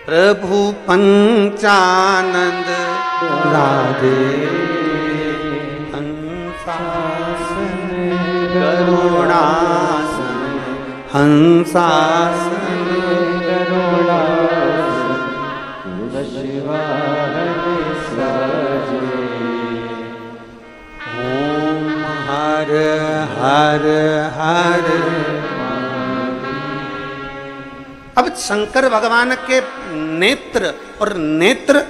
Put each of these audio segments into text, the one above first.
प्रभु पंचानंद राधे हंसासन करुणासन हंसासन करुणासन शिवाय सजे ओम हर हर हर। अब शंकर भगवान के नेत्र और नेत्र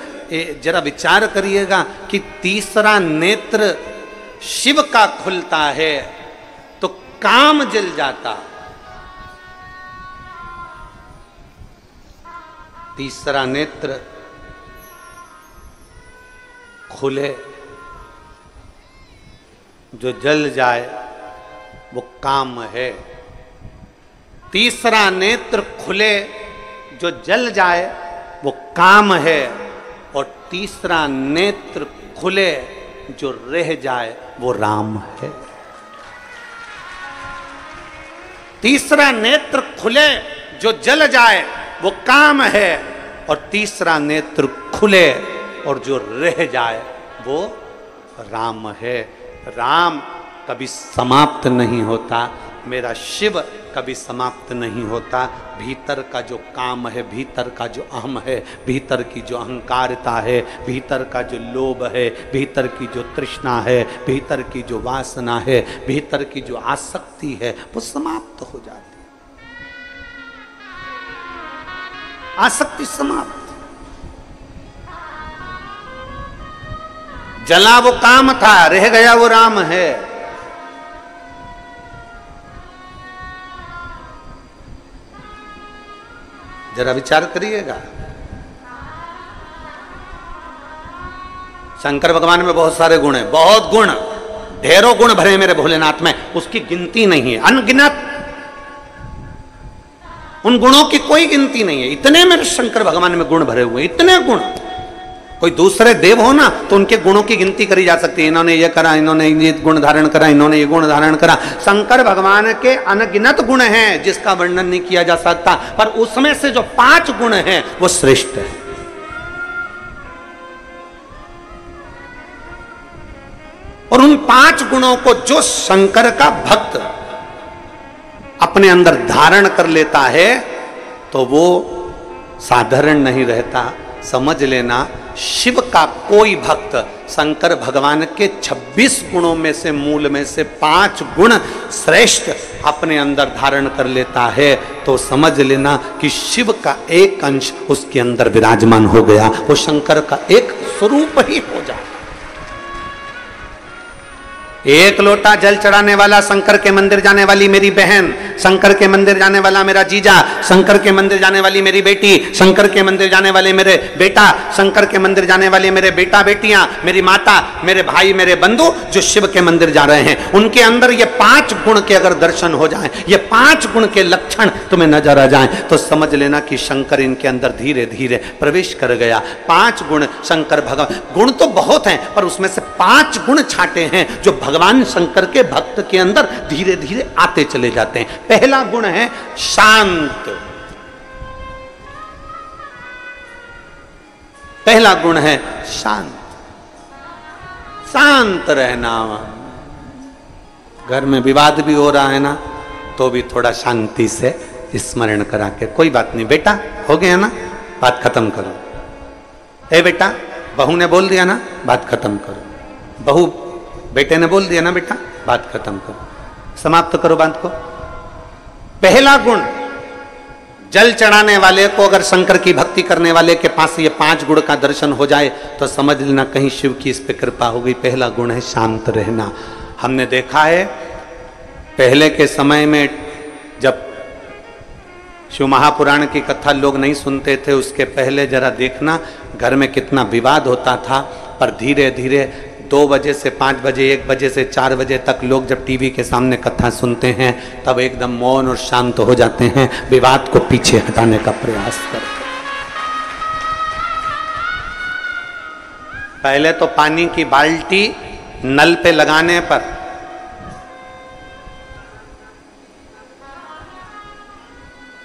जरा विचार करिएगा कि तीसरा नेत्र शिव का खुलता है तो काम जल जाता। तीसरा नेत्र खुले जो जल जाए वो काम है। तीसरा नेत्र खुले जो जल जाए वो काम है। और तीसरा नेत्र खुले जो रह जाए वो राम है। तीसरा नेत्र खुले जो जल जाए वो काम है। और तीसरा नेत्र खुले और जो रह जाए वो राम है। राम कभी समाप्त नहीं होता, मेरा शिव कभी समाप्त नहीं होता। भीतर का जो काम है, भीतर का जो अहम है, भीतर की जो अहंकारता है, भीतर का जो लोभ है, भीतर की जो तृष्णा है, भीतर की जो वासना है, भीतर की जो आसक्ति है वो समाप्त हो जाती है। आसक्ति समाप्त। जला वो काम था, रह गया वो राम है। जरा विचार करिएगा। शंकर भगवान में बहुत सारे गुण हैं, बहुत गुण, ढेरों गुण भरे मेरे भोलेनाथ में, उसकी गिनती नहीं है, अनगिनत। उन गुणों की कोई गिनती नहीं है। इतने मेरे शंकर भगवान में गुण भरे हुए, इतने गुण। कोई दूसरे देव हो ना तो उनके गुणों की गिनती करी जा सकती है, इन्होंने ये करा, इन्होंने ये गुण धारण करा, इन्होंने ये गुण धारण करा। शंकर भगवान के अनगिनत गुण हैं जिसका वर्णन नहीं किया जा सकता, पर उसमें से जो 5 गुण हैं वो श्रेष्ठ है। और उन 5 गुणों को जो शंकर का भक्त अपने अंदर धारण कर लेता है तो वो साधारण नहीं रहता। समझ लेना, शिव का कोई भक्त शंकर भगवान के 26 गुणों में से, मूल में से 5 गुण श्रेष्ठ अपने अंदर धारण कर लेता है तो समझ लेना कि शिव का एक अंश उसके अंदर विराजमान हो गया, वो शंकर का एक स्वरूप ही हो जाए। एक लोटा जल चढ़ाने वाला शंकर के मंदिर जाने वाली मेरी बहन, शंकर के मंदिर जाने वाला मेरा जीजा, शंकर के मंदिर जाने वाली मेरी बेटी, शंकर के मंदिर जाने वाले मेरे बेटा, शंकर के मंदिर जाने वाले मेरे बेटा बेटियां, मेरी माता, मेरे भाई, मेरे बंधु जो शिव के मंदिर जा रहे हैं, उनके अंदर ये 5 गुण के अगर दर्शन हो जाएं, ये 5 गुण के लक्षण तुम्हें नजर आ जाएं तो समझ लेना कि शंकर इनके अंदर धीरे धीरे प्रवेश कर गया। 5 गुण शंकर भगवान, गुण तो बहुत हैं पर उसमें से 5 गुण छाटे हैं जो भगवान शंकर के भक्त के अंदर धीरे धीरे आते चले जाते हैं। पहला गुण है शांत। पहला गुण है शांत, शांत रहना। घर में विवाद भी हो रहा है ना तो भी थोड़ा शांति से स्मरण करा के, कोई बात नहीं बेटा, हो गया ना, बात खत्म करो। ए बेटा, बहू ने बोल दिया ना, बात खत्म करो। बहू बेटे ने बोल दिया ना बेटा, बात खत्म करो, समाप्त करो बात को। पहला गुण, जल चढ़ाने वाले को अगर शंकर की भक्ति करने वाले के पास ये 5 गुण का दर्शन हो जाए तो समझ लेना कहीं शिव की इस पे कृपा हो गई। पहला गुण है शांत रहना। हमने देखा है पहले के समय में जब शिव महापुराण की कथा लोग नहीं सुनते थे, उसके पहले जरा देखना घर में कितना विवाद होता था, पर धीरे धीरे 2 बजे से 5 बजे, 1 बजे से 4 बजे तक लोग जब टीवी के सामने कथा सुनते हैं तब एकदम मौन और शांत हो जाते हैं, विवाद को पीछे हटाने का प्रयास करते हैं। पहले तो पानी की बाल्टी नल पे लगाने पर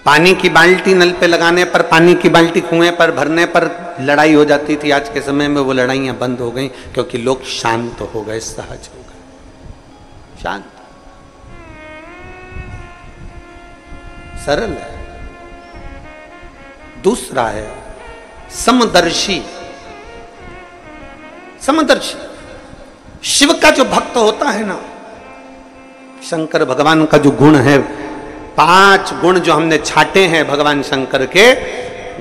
पानी की बाल्टी नल पे लगाने पर, पानी की बाल्टी कुएं पर भरने पर लड़ाई हो जाती थी। आज के समय में वो लड़ाइयां बंद हो गई, क्योंकि लोग शांत हो गए, सहज हो गए, शांत, सरल है। दूसरा है समदर्शी। समदर्शी शिव का जो भक्त होता है ना, शंकर भगवान का जो गुण है, 5 गुण जो हमने छाटे हैं भगवान शंकर के,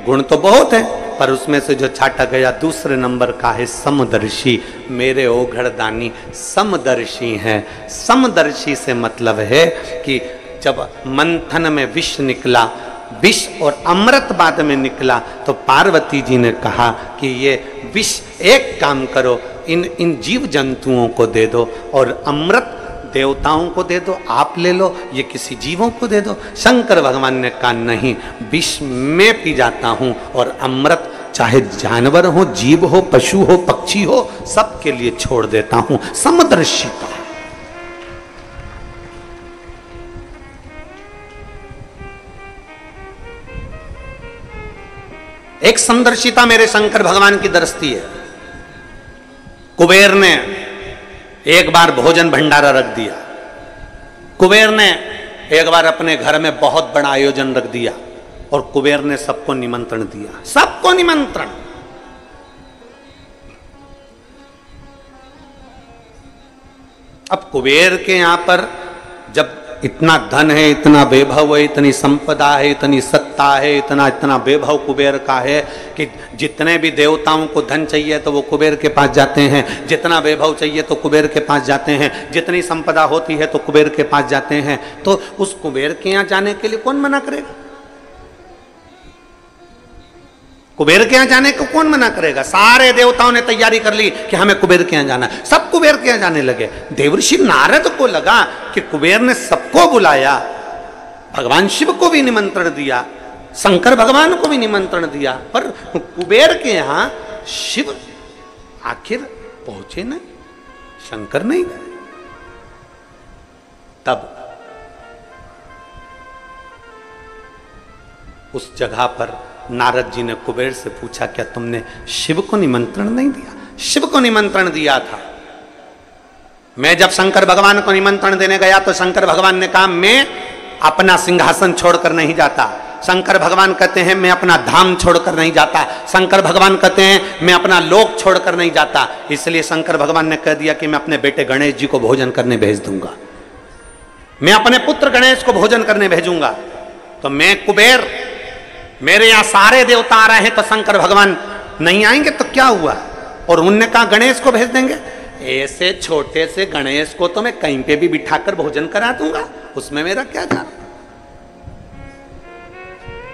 गुण तो बहुत है, पर उसमें से जो छाटा गया दूसरे नंबर का है समदर्शी। मेरे ओघड़दानी समदर्शी हैं। समदर्शी से मतलब है कि जब मंथन में विष निकला, विष और अमृत बाद में निकला, तो पार्वती जी ने कहा कि ये विष एक काम करो, इन जीव जंतुओं को दे दो, और अमृत देवताओं को दे दो, आप ले लो, ये किसी जीवों को दे दो। शंकर भगवान ने कहा नहीं, विष मैं पी जाता हूं, और अमृत चाहे जानवर हो, जीव हो, पशु हो, पक्षी हो, सबके लिए छोड़ देता हूं। समदर्शिता। एक समदर्शिता मेरे शंकर भगवान की दृष्टि है। कुबेर ने एक बार भोजन भंडारा रख दिया। कुबेर ने एक बार अपने घर में बहुत बड़ा आयोजन रख दिया, और कुबेर ने सबको निमंत्रण दिया, सबको निमंत्रण। अब कुबेर के यहां पर जब इतना धन है, इतना वैभव है, इतनी संपदा है, इतनी सत्ता है, इतना वैभव कुबेर का है कि जितने भी देवताओं को धन चाहिए तो वो कुबेर के पास जाते हैं, जितना वैभव चाहिए तो कुबेर के पास जाते हैं, जितनी संपदा होती है तो कुबेर के पास जाते हैं। तो उस कुबेर के यहाँ जाने के लिए कौन मना करेगा? कुबेर के यहाँ जाने को कौन मना करेगा? सारे देवताओं ने तैयारी कर ली कि हमें कुबेर के यहाँ जाना है, सब कुबेर के यहाँ जाने लगे। देवर्षि नारद को लगा कि कुबेर ने सबको बुलाया, भगवान शिव को भी निमंत्रण दिया, शंकर भगवान को भी निमंत्रण दिया, पर कुबेर के यहाँ शिव आखिर पहुंचे नहीं, शंकर नहीं गए। तब उस जगह पर नारद जी ने कुबेर से पूछा, क्या तुमने शिव को निमंत्रण नहीं दिया? शिव को निमंत्रण दिया था। मैं जब शंकर भगवान को निमंत्रण देने गया तो शंकर भगवान ने कहा मैं अपना सिंहासन छोड़कर नहीं जाता। शंकर भगवान कहते हैं मैं अपना धाम छोड़कर नहीं जाता। शंकर भगवान कहते हैं मैं अपना लोक छोड़कर नहीं जाता। इसलिए शंकर भगवान ने कह दिया कि मैं अपने बेटे गणेश जी को भोजन करने भेज दूंगा, मैं अपने पुत्र गणेश को भोजन करने भेजूंगा। तो मैं कुबेर, मेरे यहां सारे देवता आ रहे हैं तो शंकर भगवान नहीं आएंगे तो क्या हुआ? और उनने कहा गणेश को भेज देंगे। ऐसे छोटे से गणेश को तो मैं कहीं पे भी बिठाकर भोजन करा दूंगा, उसमें मेरा क्या जाता।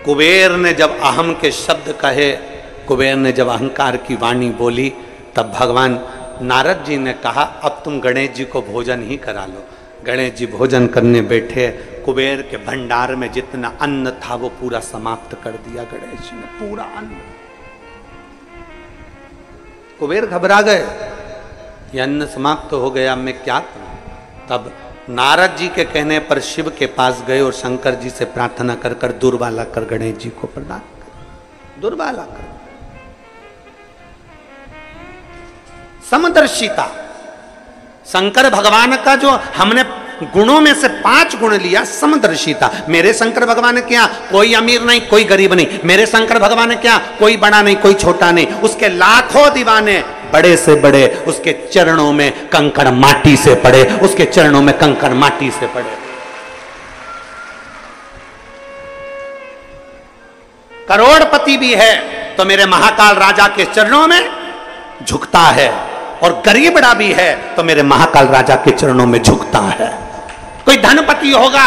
कुबेर ने जब अहम के शब्द कहे, कुबेर ने जब अहंकार की वाणी बोली, तब भगवान नारद जी ने कहा अब तुम गणेश जी को भोजन ही करा लो। गणेश जी भोजन करने बैठे, कुबेर के भंडार में जितना अन्न था वो पूरा समाप्त कर दिया गणेश जी ने, पूरा अन्न। कुबेर घबरा गए, ये अन्न समाप्त हो गया, मैं क्या करूं? तब नारद जी के कहने पर शिव के पास गए और शंकर जी से प्रार्थना कर कर दुर्वाला कर गणेश जी को प्रदान कर, दुर्वाला कर। समदर्शिता, शंकर भगवान का जो हमने गुणों में से 5 गुण लिया, समदर्शिता। मेरे शंकर भगवान क्या कोई अमीर नहीं, कोई गरीब नहीं। मेरे शंकर भगवान क्या कोई बड़ा नहीं, कोई छोटा नहीं। उसके लाखों दीवाने, बड़े से बड़े, उसके चरणों में कंकड़ माटी से पड़े, उसके चरणों में कंकड़ माटी से पड़े। करोड़पति भी है तो मेरे महाकाल राजा के चरणों में झुकता है, और गरीबड़ा भी है तो मेरे महाकाल राजा के चरणों में झुकता है। कोई धनपति होगा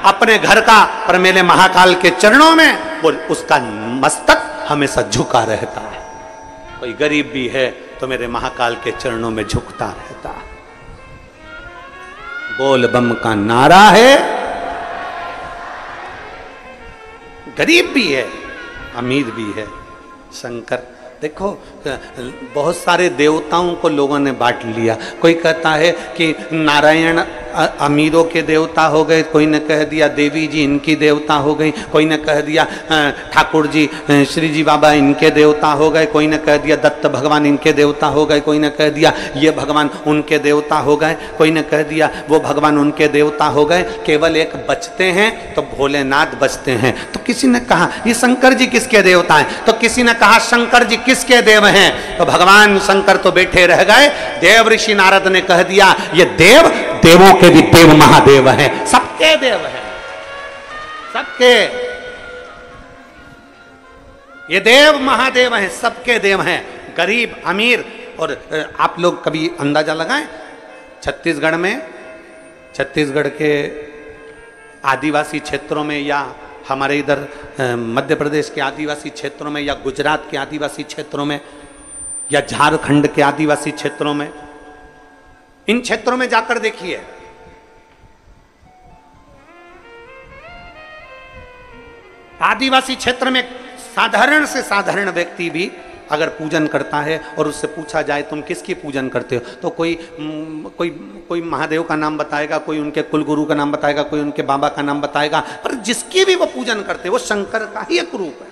अपने घर का, पर मेरे महाकाल के चरणों में वो उसका मस्तक हमेशा झुका रहता है। कोई गरीब भी है तो मेरे महाकाल के चरणों में झुकता रहता है। बोल बम का नारा है। गरीब भी है, अमीर भी है। शंकर देखो, बहुत सारे देवताओं को लोगों ने बांट लिया। कोई कहता है कि नारायण अमीरों के देवता हो गए, कोई ने कह दिया देवी जी इनकी देवता हो गई, कोई ने कह दिया ठाकुर जी श्री जी बाबा इनके देवता हो गए, कोई ने कह दिया दत्त भगवान इनके देवता हो गए, कोई ने कह दिया ये भगवान उनके देवता हो गए, कोई ने कह दिया वो भगवान उनके देवता हो गए। केवल एक बचते हैं तो भोलेनाथ बचते हैं। तो किसी ने कहा ये शंकर जी किसके देवता हैं, तो किसी ने कहा शंकर जी किसके देव हैं, तो भगवान शंकर तो बैठे रह गए। देव ऋषि नारद ने कह दिया ये देव देवों के भी देव महादेव हैं, सबके देव हैं, सबके ये देव महादेव हैं, सबके देव हैं, गरीब अमीर। और आप लोग कभी अंदाजा लगाएं छत्तीसगढ़ में, छत्तीसगढ़ के आदिवासी क्षेत्रों में या हमारे इधर मध्य प्रदेश के आदिवासी क्षेत्रों में या गुजरात के आदिवासी क्षेत्रों में या झारखंड के आदिवासी क्षेत्रों में, इन क्षेत्रों में जाकर देखिए आदिवासी क्षेत्र में साधारण से साधारण व्यक्ति भी अगर पूजन करता है और उससे पूछा जाए तुम किसकी पूजन करते हो, तो कोई महादेव का नाम बताएगा, कोई उनके कुलगुरु का नाम बताएगा, कोई उनके बाबा का नाम बताएगा, पर जिसकी भी वो पूजन करते हैं वो शंकर का ही एक रूप है,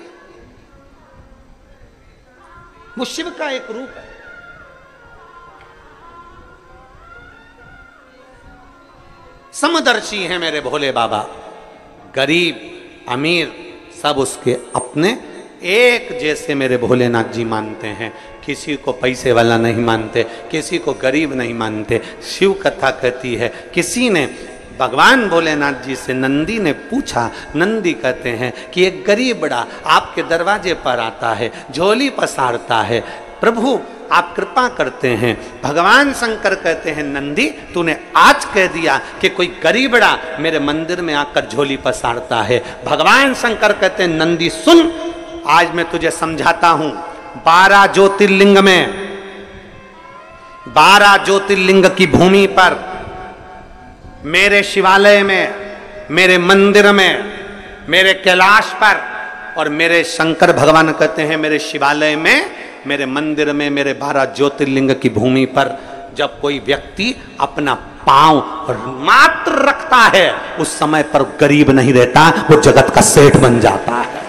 वो शिव का एक रूप है। समदर्शी है मेरे भोले बाबा, गरीब अमीर सब उसके अपने एक जैसे मेरे भोलेनाथ जी मानते हैं। किसी को पैसे वाला नहीं मानते, किसी को गरीब नहीं मानते। शिव कथा कहती है किसी ने भगवान भोलेनाथ जी से नंदी ने पूछा, नंदी कहते हैं कि एक गरीब बड़ा आपके दरवाजे पर आता है, झोली पसारता है, प्रभु आप कृपा करते हैं। भगवान शंकर कहते हैं नंदी तूने आज कह दिया कि कोई गरीबड़ा मेरे मंदिर में आकर झोली पसारता है। भगवान शंकर कहते हैं नंदी सुन, आज मैं तुझे समझाता हूं। 12 ज्योतिर्लिंग में, 12 ज्योतिर्लिंग की भूमि पर, मेरे शिवालय में, मेरे मंदिर में, मेरे कैलाश पर और मेरे शंकर भगवान कहते हैं मेरे शिवालय में, मेरे मंदिर में, मेरे 12 ज्योतिर्लिंग की भूमि पर जब कोई व्यक्ति अपना पांव मात्र रखता है उस समय पर गरीब नहीं रहता, वो जगत का सेठ बन जाता है।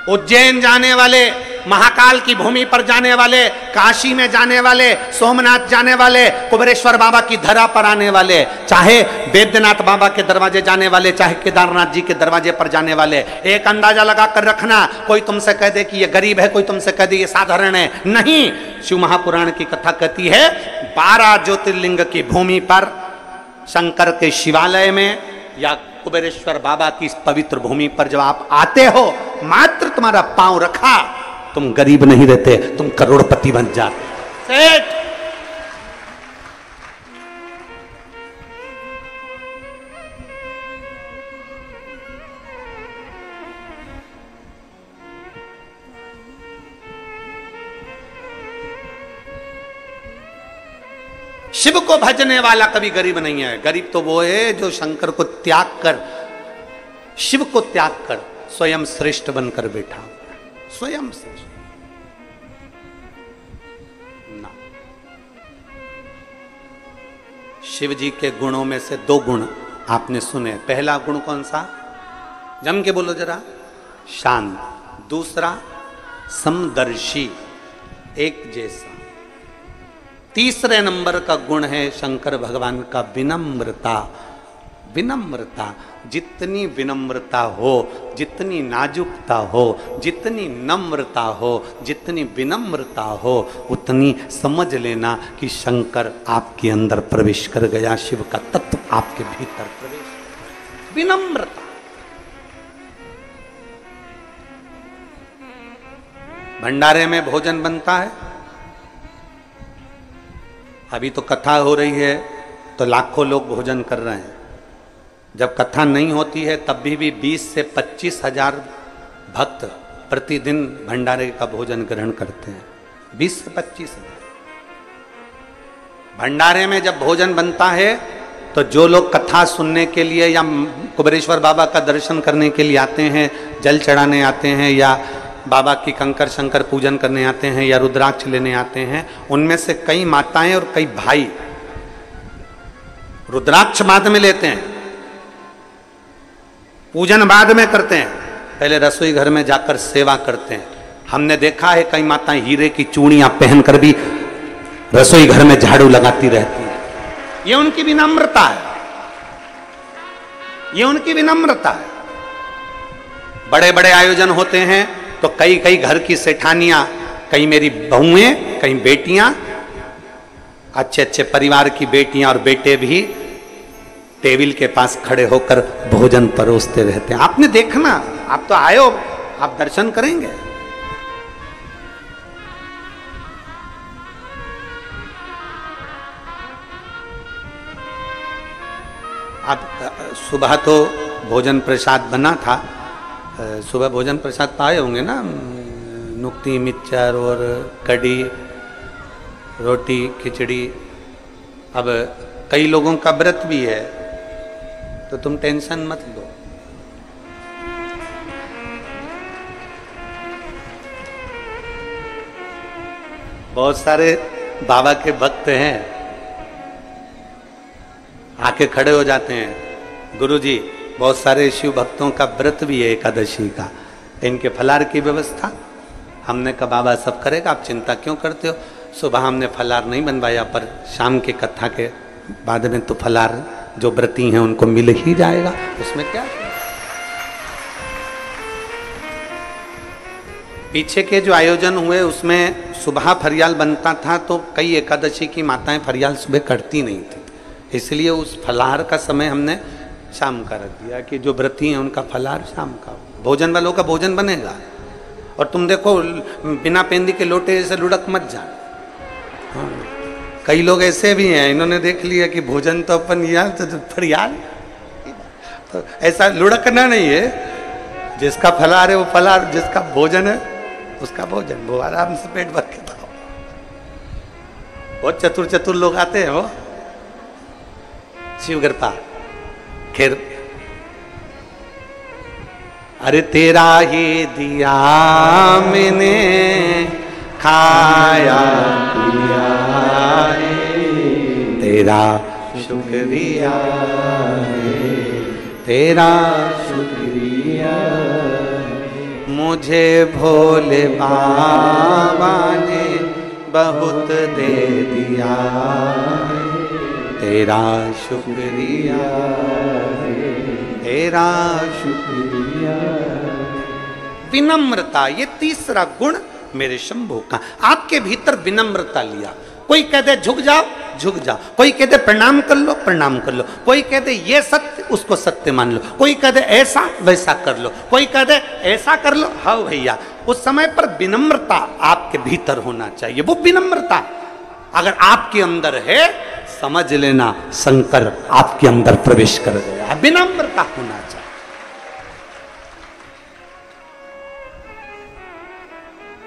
उज्जैन जाने वाले, महाकाल की भूमि पर जाने वाले, काशी में जाने वाले, सोमनाथ जाने वाले, कुबेरेश्वर बाबा की धरा पर आने वाले, चाहे बैद्यनाथ बाबा के दरवाजे जाने वाले, चाहे केदारनाथ जी के दरवाजे पर जाने वाले, एक अंदाजा लगा कर रखना, कोई तुमसे कह दे कि ये गरीब है, कोई तुमसे कह दे ये साधारण है, नहीं। शिव महापुराण की कथा कहती है 12 ज्योतिर्लिंग की भूमि पर, शंकर के शिवालय में या कुबेरेश्वर बाबा की इस पवित्र भूमि पर जब आप आते हो, मात्र तुम्हारा पांव रखा, तुम गरीब नहीं रहते, तुम करोड़पति बन जाते, सेठ। शिव को भजने वाला कभी गरीब नहीं है। गरीब तो वो है जो शंकर को त्याग कर, शिव को त्याग कर स्वयं श्रेष्ठ बनकर बैठा, स्वयं श्रेष्ठ ना। शिव जी के गुणों में से 2 गुण आपने सुने। पहला गुण कौन सा, जम के बोलो जरा, शांत। दूसरा समदर्शी, एक जैसा। तीसरे नंबर का गुण है शंकर भगवान का विनम्रता। विनम्रता, जितनी विनम्रता हो, जितनी नाजुकता हो, जितनी नम्रता हो, जितनी विनम्रता हो, उतनी समझ लेना कि शंकर आपके अंदर प्रवेश कर गया, शिव का तत्व आपके भीतर प्रवेश। विनम्रता। भंडारे में भोजन बनता है, अभी तो कथा हो रही है तो लाखों लोग भोजन कर रहे हैं। जब कथा नहीं होती है तब भी 20 से 25 हजार भक्त प्रतिदिन भंडारे का भोजन ग्रहण करते हैं। 20 से 25 हजार। भंडारे में जब भोजन बनता है तो जो लोग कथा सुनने के लिए या कुबेरेश्वर बाबा का दर्शन करने के लिए आते हैं, जल चढ़ाने आते हैं या बाबा की कंकर शंकर पूजन करने आते हैं या रुद्राक्ष लेने आते हैं, उनमें से कई माताएं और कई भाई रुद्राक्ष बाद में लेते हैं, पूजन बाद में करते हैं, पहले रसोई घर में जाकर सेवा करते हैं। हमने देखा है कई माताएं हीरे की चूड़ियां पहनकर भी रसोई घर में झाड़ू लगाती रहती हैं। ये उनकी विनम्रता है, ये उनकी विनम्रता है। बड़े बड़े आयोजन होते हैं तो कई कई घर की सेठानियां, कई मेरी बहुएं, कई बेटियां, अच्छे अच्छे परिवार की बेटियां और बेटे भी टेबल के पास खड़े होकर भोजन परोसते रहते हैं। आपने देखना, आप तो आए हो, आप दर्शन करेंगे। आप सुबह तो भोजन प्रसाद बना था, सुबह भोजन प्रसाद पाए होंगे ना, नुक्ती मिक्सचर और कढ़ी, रोटी, खिचड़ी। अब कई लोगों का व्रत भी है तो तुम टेंशन मत लो। बहुत सारे बाबा के भक्त हैं, आके खड़े हो जाते हैं, गुरुजी बहुत सारे शिव भक्तों का व्रत भी है एकादशी का, इनके फलार की व्यवस्था। हमने कहा बाबा सब करेगा, आप चिंता क्यों करते हो। सुबह हमने फलार नहीं बनवाया, पर शाम की कथा के बाद में तो फलार जो व्रती हैं उनको मिल ही जाएगा, उसमें क्या। पीछे के जो आयोजन हुए उसमें सुबह फरियाल बनता था, तो कई एकादशी की माताएं फरियाल सुबह करती नहीं थी, इसलिए उस फलाहार का समय हमने शाम का रख दिया कि जो व्रती हैं उनका फलाहार शाम का, भोजन वालों का भोजन बनेगा। और तुम देखो बिना पेंदी के लोटे जैसे लुढ़क मत जा। हाँ, कई लोग ऐसे भी हैं, इन्होंने देख लिया कि भोजन तो अपन यार तो फरियाल, तो ऐसा लुढ़कना नहीं है। जिसका फलाहार है वो फलाहार, जिसका भोजन है उसका भोजन, वो आराम से पेट भर के खाओ। बहुत चतुर चतुर लोग आते हैं वो शिव कृपा। खैर, अरे तेरा ही दिया मैंने खाया पिया है, तेरा शुक्रिया है, तेरा शुक्रिया है। मुझे भोले बाबा ने बहुत दे दिया, तेरा शुक्रिया है, तेरा शुक्रिया। विनम्रता, ये तीसरा गुण मेरे शंभू का। आपके भीतर विनम्रता लिया। कोई कह दे झुक जाओ, झुक जाओ। कोई कह दे प्रणाम कर लो, प्रणाम कर लो। कोई कह दे ये सत्य, उसको सत्य मान लो। कोई कह दे ऐसा वैसा कर लो। कोई कह दे ऐसा कर लो, हाँ भैया। उस समय पर विनम्रता आपके भीतर होना चाहिए। वो विनम्रता अगर आपके अंदर है, समझ लेना शंकर आपके अंदर प्रवेश कर गया। विनम्रता होना चाहिए।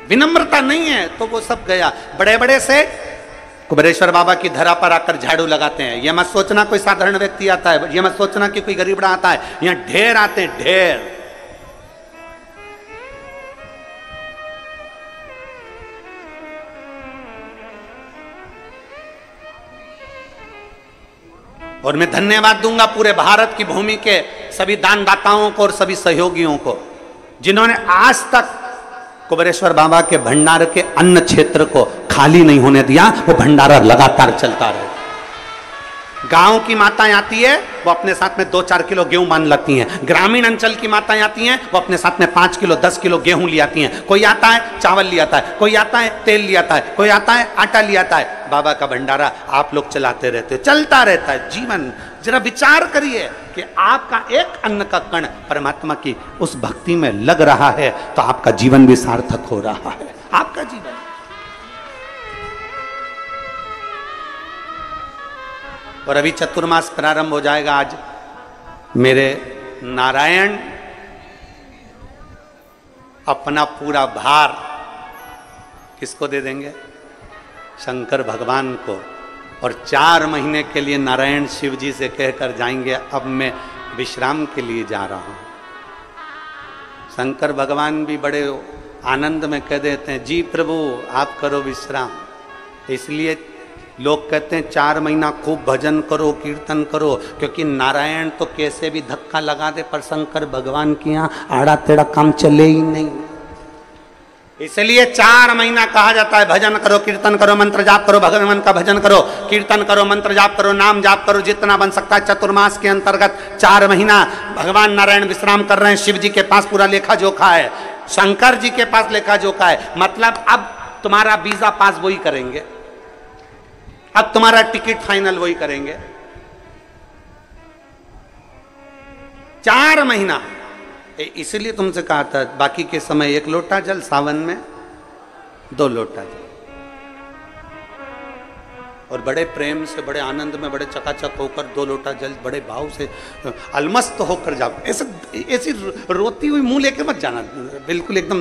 विनम्रता नहीं है तो वो सब गया। बड़े बड़े से कुबेरेश्वर बाबा की धरा पर आकर झाड़ू लगाते हैं। यह मत सोचना कोई साधारण व्यक्ति आता है, यह मत सोचना कि कोई गरीबड़ा आता है। यहां ढेर आते हैं, ढेर। और मैं धन्यवाद दूंगा पूरे भारत की भूमि के सभी दानदाताओं को और सभी सहयोगियों को, जिन्होंने आज तक कुबेरेश्वर बाबा के भंडार के अन्न क्षेत्र को खाली नहीं होने दिया। वो भंडारा लगातार चलता रहे। गांव की माताएं आती है, वो अपने साथ में 2-4 किलो गेहूं बांध लाती हैं। ग्रामीण अंचल की माताएं आती हैं, वो अपने साथ में 5 किलो 10 किलो गेहूं ले आती हैं। कोई आता है चावल ले आता है, कोई आता है तेल ले आता है, कोई आता है आटा ले आता है। बाबा का भंडारा आप लोग चलाते रहते हो, चलता रहता है जीवन। जरा विचार करिए कि आपका एक अन्न का कण परमात्मा की उस भक्ति में लग रहा है तो आपका जीवन भी सार्थक हो रहा है। आपका जीवन। और अभी चतुर्मास प्रारंभ हो जाएगा। आज मेरे नारायण अपना पूरा भार किसको दे देंगे? शंकर भगवान को। और 4 महीने के लिए नारायण शिव जी से कहकर जाएंगे अब मैं विश्राम के लिए जा रहा हूं। शंकर भगवान भी बड़े आनंद में कह देते हैं जी प्रभु आप करो विश्राम। इसलिए लोग कहते हैं 4 महीना खूब भजन करो, कीर्तन करो, क्योंकि नारायण तो कैसे भी धक्का लगा दे पर शंकर भगवान के यहाँ आड़ा टेढ़ा काम चले ही नहीं। इसलिए 4 महीना कहा जाता है भजन करो, कीर्तन करो, मंत्र जाप करो, भगवान का भजन करो, कीर्तन करो, मंत्र जाप करो, नाम जाप करो, जितना बन सकता है। चतुर्मास के अंतर्गत 4 महीना भगवान नारायण विश्राम कर रहे हैं। शिव जी के पास पूरा लेखा जोखा है, शंकर जी के पास लेखा जोखा है। मतलब अब तुम्हारा वीजा पास वही करेंगे, अब तुम्हारा टिकट फाइनल वही करेंगे। 4 महीना। इसलिए तुमसे कहा था बाकी के समय 1 लोटा जल, सावन में 2 लोटा जल। और बड़े प्रेम से, बड़े आनंद में, बड़े चकाचक होकर 2 लोटा जल बड़े भाव से अलमस्त होकर जाओ। ऐसी रोती हुई मुंह लेके मत जाना, बिल्कुल एकदम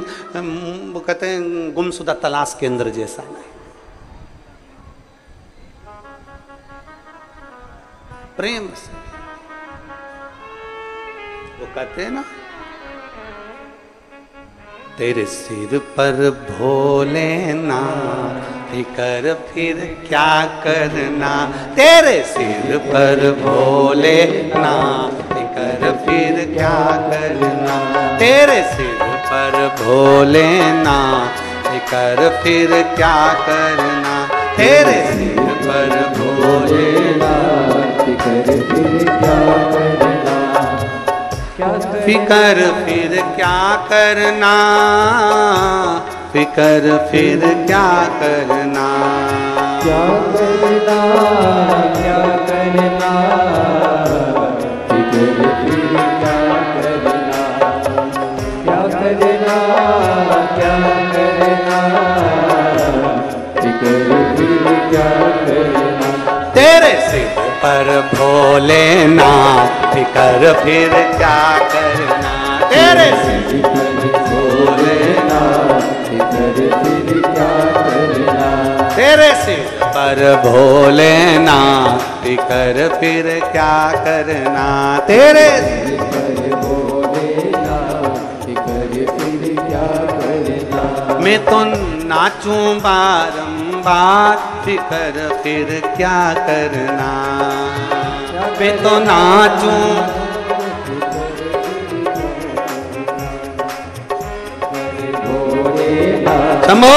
वो कहते हैं गुमशुदा तलाश केंद्र जैसा नहीं। प्रेम से वो कहते हैं ना, तेरे सिर पर भोलेनाथ फिकर फिर क्या करना, तेरे सिर पर भोलेनाथ फिकर फिर क्या करना, तेरे सिर पर भोलेनाथ फिकर फिर क्या करना, तेरे सिर पर भोलेनाथ फिकर फिर क्या करना, फिकर फिर क्या करना, फिकर फिर क्या करना, क्या करना, क्या करना, फिकर फिर क्या करना, क्या करना, क्या करना, फिकर फिर क्या करना, तेरे सिर पर भोलेनाथ फिकर फिर क्या करना, तेरे सिर पर भोलेनाथ फिकर फिर क्या करना, तेरे सिर पर भोलेनाथ फिकर फिर क्या करना, तेरे सिर पर भोलेनाथ फिकर फिर क्या करना, मैं तो नाचूं बारंबार फिकर फिर क्या करना, मैं तो नाचूं शंभो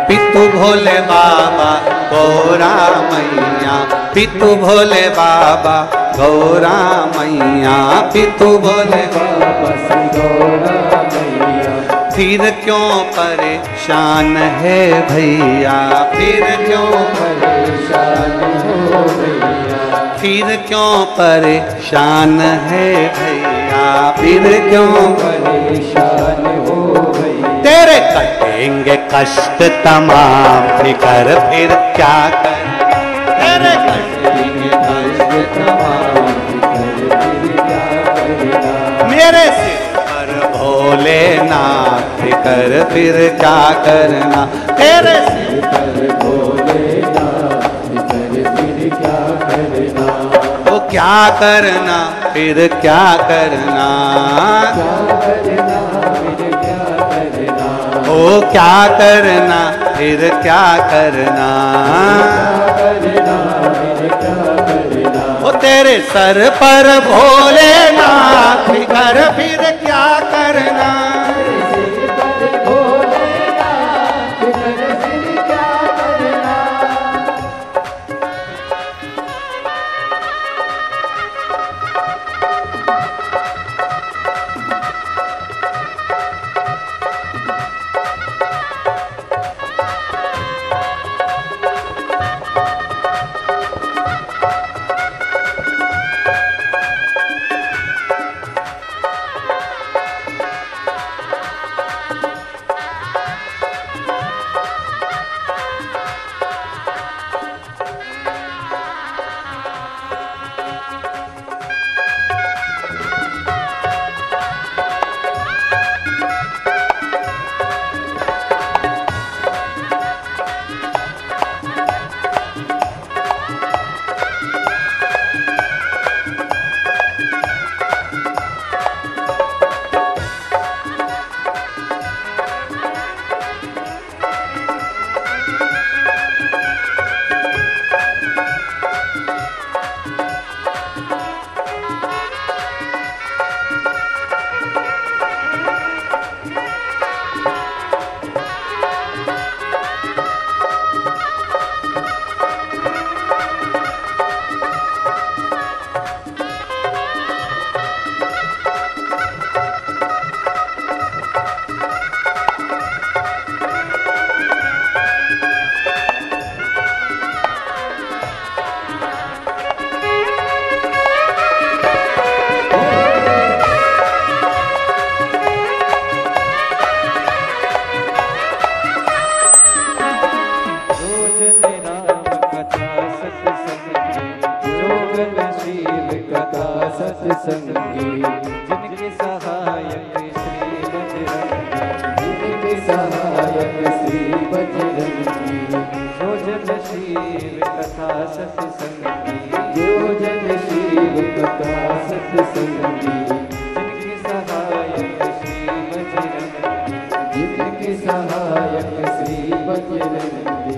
पितु भोले बाबा गौरा मैया, पितु भोले बाबा गौरा मैया, पितु भोले बाबा श्री गौरा मैया। फिर क्यों परेशान है भैया, फिर क्यों परेशान हो भैया, फिर क्यों परेशान है भैया, फिर क्यों परेशान हो भैया। तेरे कटेंगे कष्ट तमाम, फिकर फिर क्या कर, तेरे कटेंगे कष्ट तमाम, फिर क्या करना। मेरे सिर पर भोलेनाथ, फिकर फिर क्या करना, तेरे सिर पर भोलेनाथ, फिर क्या करना। वो क्या करना फिर क्या करना, क्या करना फिर क्या करना। ओ क्या करना फिर क्या करना, करना फिर क्या करना। ओ तेरे सर पर भोलेनाथ, फिकर फिर क्या करना। सिर पर भोलेनाथ, फिर क्या करना। सत्संगी जिनके सहायक श्री बजरंगी, जिनके सहायक श्री बजरंगी। जो जन शिव कथा सत्संगी, जो जन शिव कथा सत्संगी। जिनके सहायक श्री बजरंगी, जिनके सहायक श्री बजरंगी।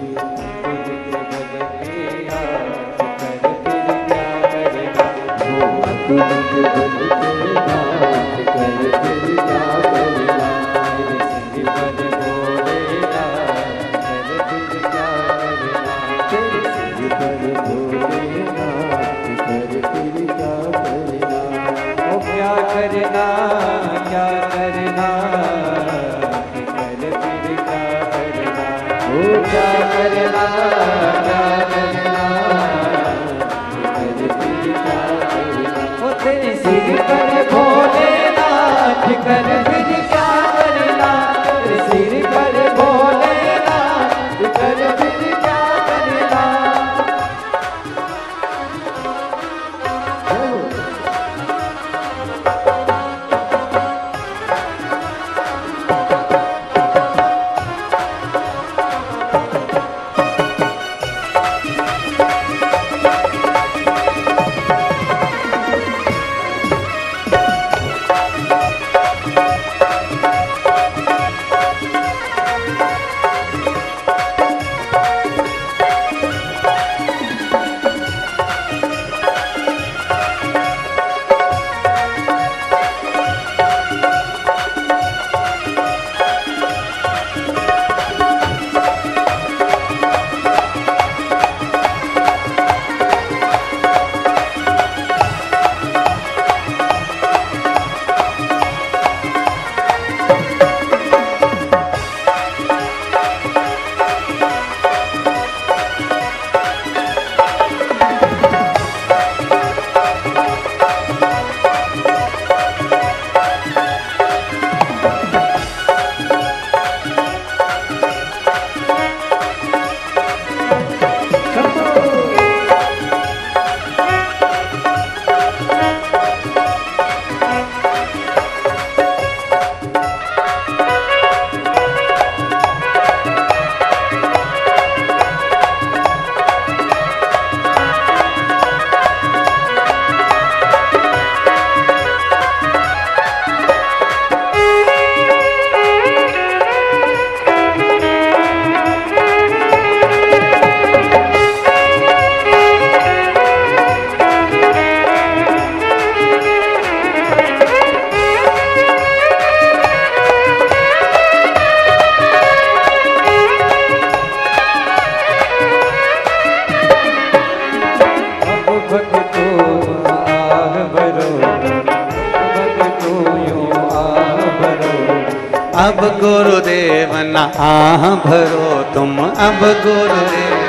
अब गुरुदेव न आह भरो तुम, अब गुरुदेव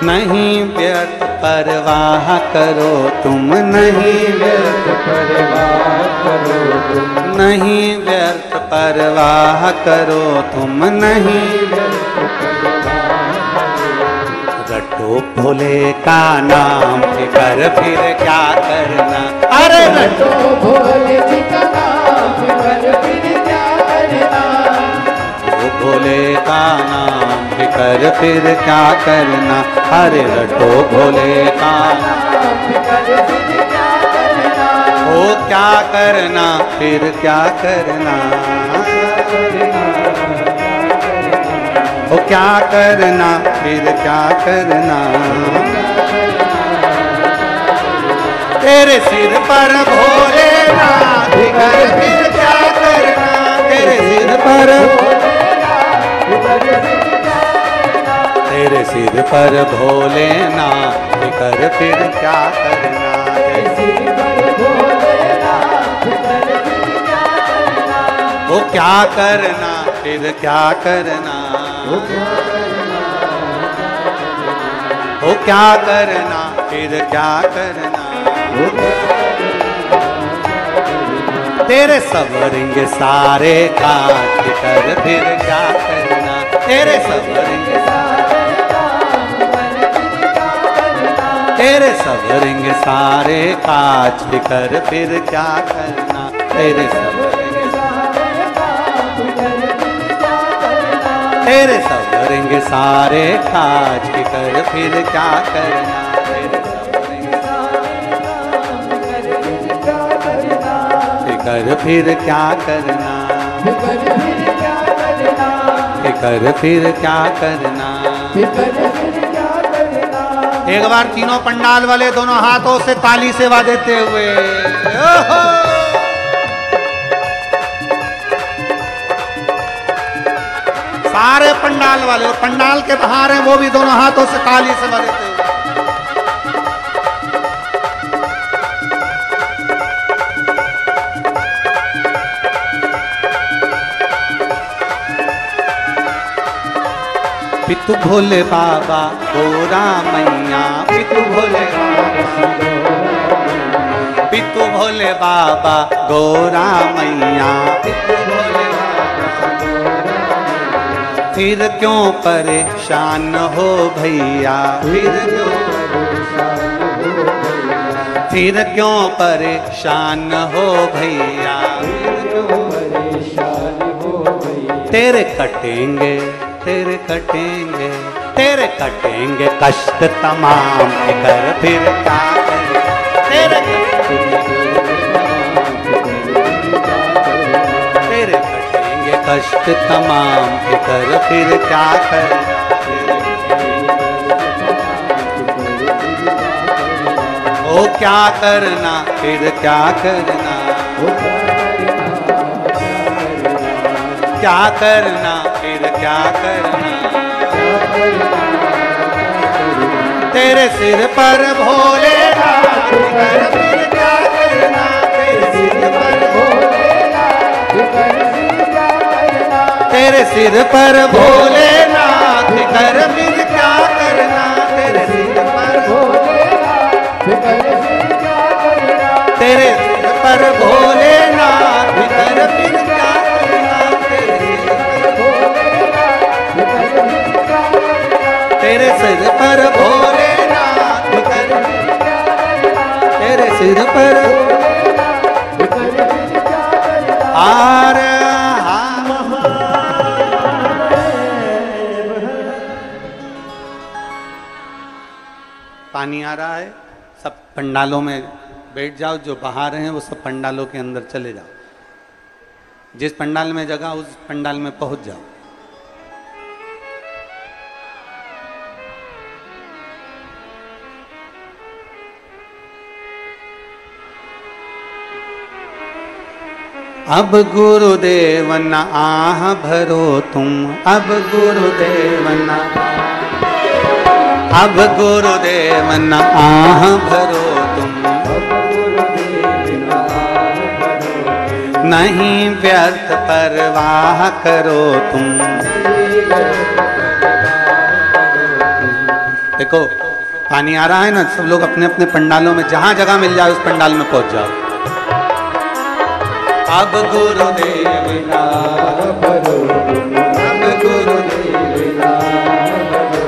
नहीं व्यर्थ परवाह करो तुम, नहीं व्यर्थ परवाह करो तुम, नहीं व्यर्थ परवाह करो तुम, नहीं व्यर्थ परवाह करो। रटो भोले का नाम फिकर फिर क्या करना, अरे रटो भोले जी का नाम फिकर फिर क्या करना, भोले का नाम फिकर फिर क्या करना, अरे रटो भोले का नाम फिकर फिर क्या करना, ओ क्या करना फिर क्या करना, ओ क्या करना फिर क्या करना, तेरे सिर पर भोलेनाथ फिकर फिर क्या करना, तेरे सिर पर तेरे सिर पर भोलेनाथ फिकर फिर क्या करना, वो क्या करना फिर क्या करना, वो क्या करना फिर क्या करना, तेरे सबरेंगे सारे काज फिकर फिर क्या करना, तेरे सबरेंगे तेरे सबरेंगे सारे काज फिकर फिर क्या करना, तेरे सबरेंगे तेरे सबरेंगे सारे काज फिकर फिर क्या करना, तेरे फिकर फिर क्या करना, फिकर फिर क्या करना। एक बार तीनों पंडाल वाले दोनों हाथों से ताली सेवा देते हुए सारे पंडाल वाले और पंडाल के बाहर हैं वो भी दोनों हाथों से ताली सेवा देते हुए पितु भोले बाबा गोरा मैया, पितु भोले पितु भोले बाबा गोरा मैया, पितु भोले फिर क्यों परेशान हो भैया, फिर क्यों परेशान हो भैया, तेरे कटेंगे तेरे कटेंगे तेरे कटेंगे कष्ट तमाम फिकर फिर क्या करें, तेरे कटेंगे कष्ट तमाम फिकर फिर क्या करें, ओ क्या करना फिर क्या करना, क्या करना फिर क्या करना, तेरे सिर पर भोलेनाथ फिकर फिर क्या करना, तेरे सिर पर भोलेनाथ फिकर फिर क्या करना, तेरे सिर पर भोलेनाथ फिकर फिर क्या करना, तेरे सिर पर भोलेनाथ फिकर फिर क्या करना, तेरे सिर पर भोलेनाथ फिकर फिर क्या करना, तेरे सिर पर भोलेनाथ फिकर तेरे सिर पर आर पानी आ रहा है, सब पंडालों में बैठ जाओ, जो बाहर हैं वो सब पंडालों के अंदर चले जाओ, जिस पंडाल में जगह उस पंडाल में पहुंच जाओ। अब गुरुदेव न आह भरो तुम, अब गुरुदेव न अब गुरुदेव न आह भरो तुम, नहीं व्यर्थ परवाह करो तुम। देखो पानी आ रहा है ना, सब लोग अपने अपने पंडालों में जहां जगह मिल जाए उस पंडाल में पहुंच जाओ। अब गुरुदेव नाम करो, अब गुरुदेव नाम करो,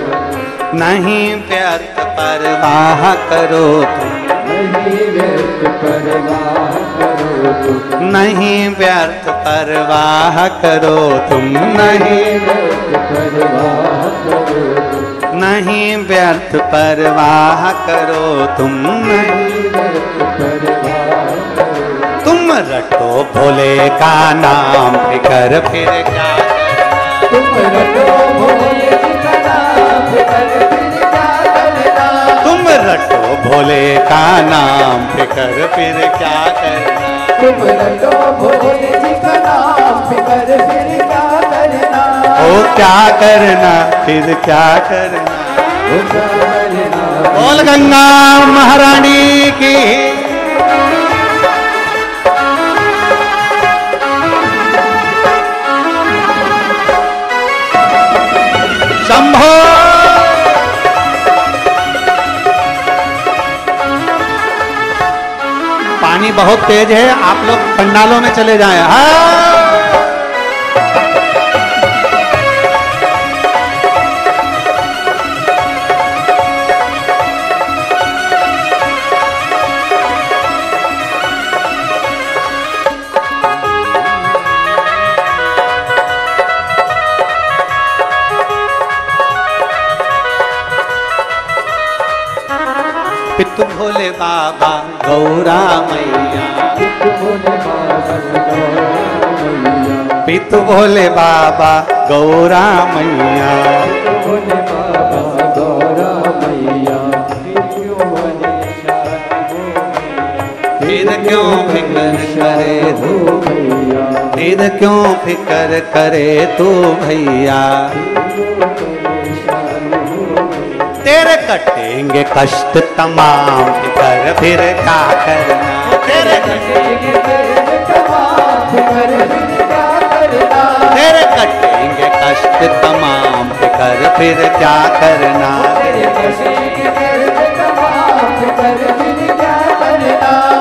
नहीं व्यर्थ परवाह करो तुम, नहीं व्यर्थ परवाह करो तुम, नहीं व्यर्थ परवाह करो तुम, नहीं व्यर्थ परवाह करो तुम, नहीं व्यर्थ परवाह करो तुम, नहीं व्यर्थ परवाह करो तुम रटो भोले का नाम फिकर फिर क्या करना, तुम रटो भोले का नाम फिकर फिर क्या करना, तुम रटो भोले का नाम फिकर फिर क्या करना, तुम रटो भोले जी का नाम फिकर फिर क्या करना, ओ क्या करना फिर क्या करना। ओ क्या करना। बोल गंगा महारानी की। शंभो। पानी बहुत तेज है, आप लोग पंडालों में चले जाएं। हाँ। पितु भोले बाबा गौरा मैया, पितु भोले बाबा गौरा मैया, भोले बाबा गौरा मैया, फिर क्यों फिकर करे तू भैया, फिर क्यों फिकर करे तू भैया, तेरे कटेंगे कष्ट तमाम फिकर फिर क्या करना, तेरे कटेंगे तेरे कटेंगे कष्ट तमाम फिकर फिर क्या करना,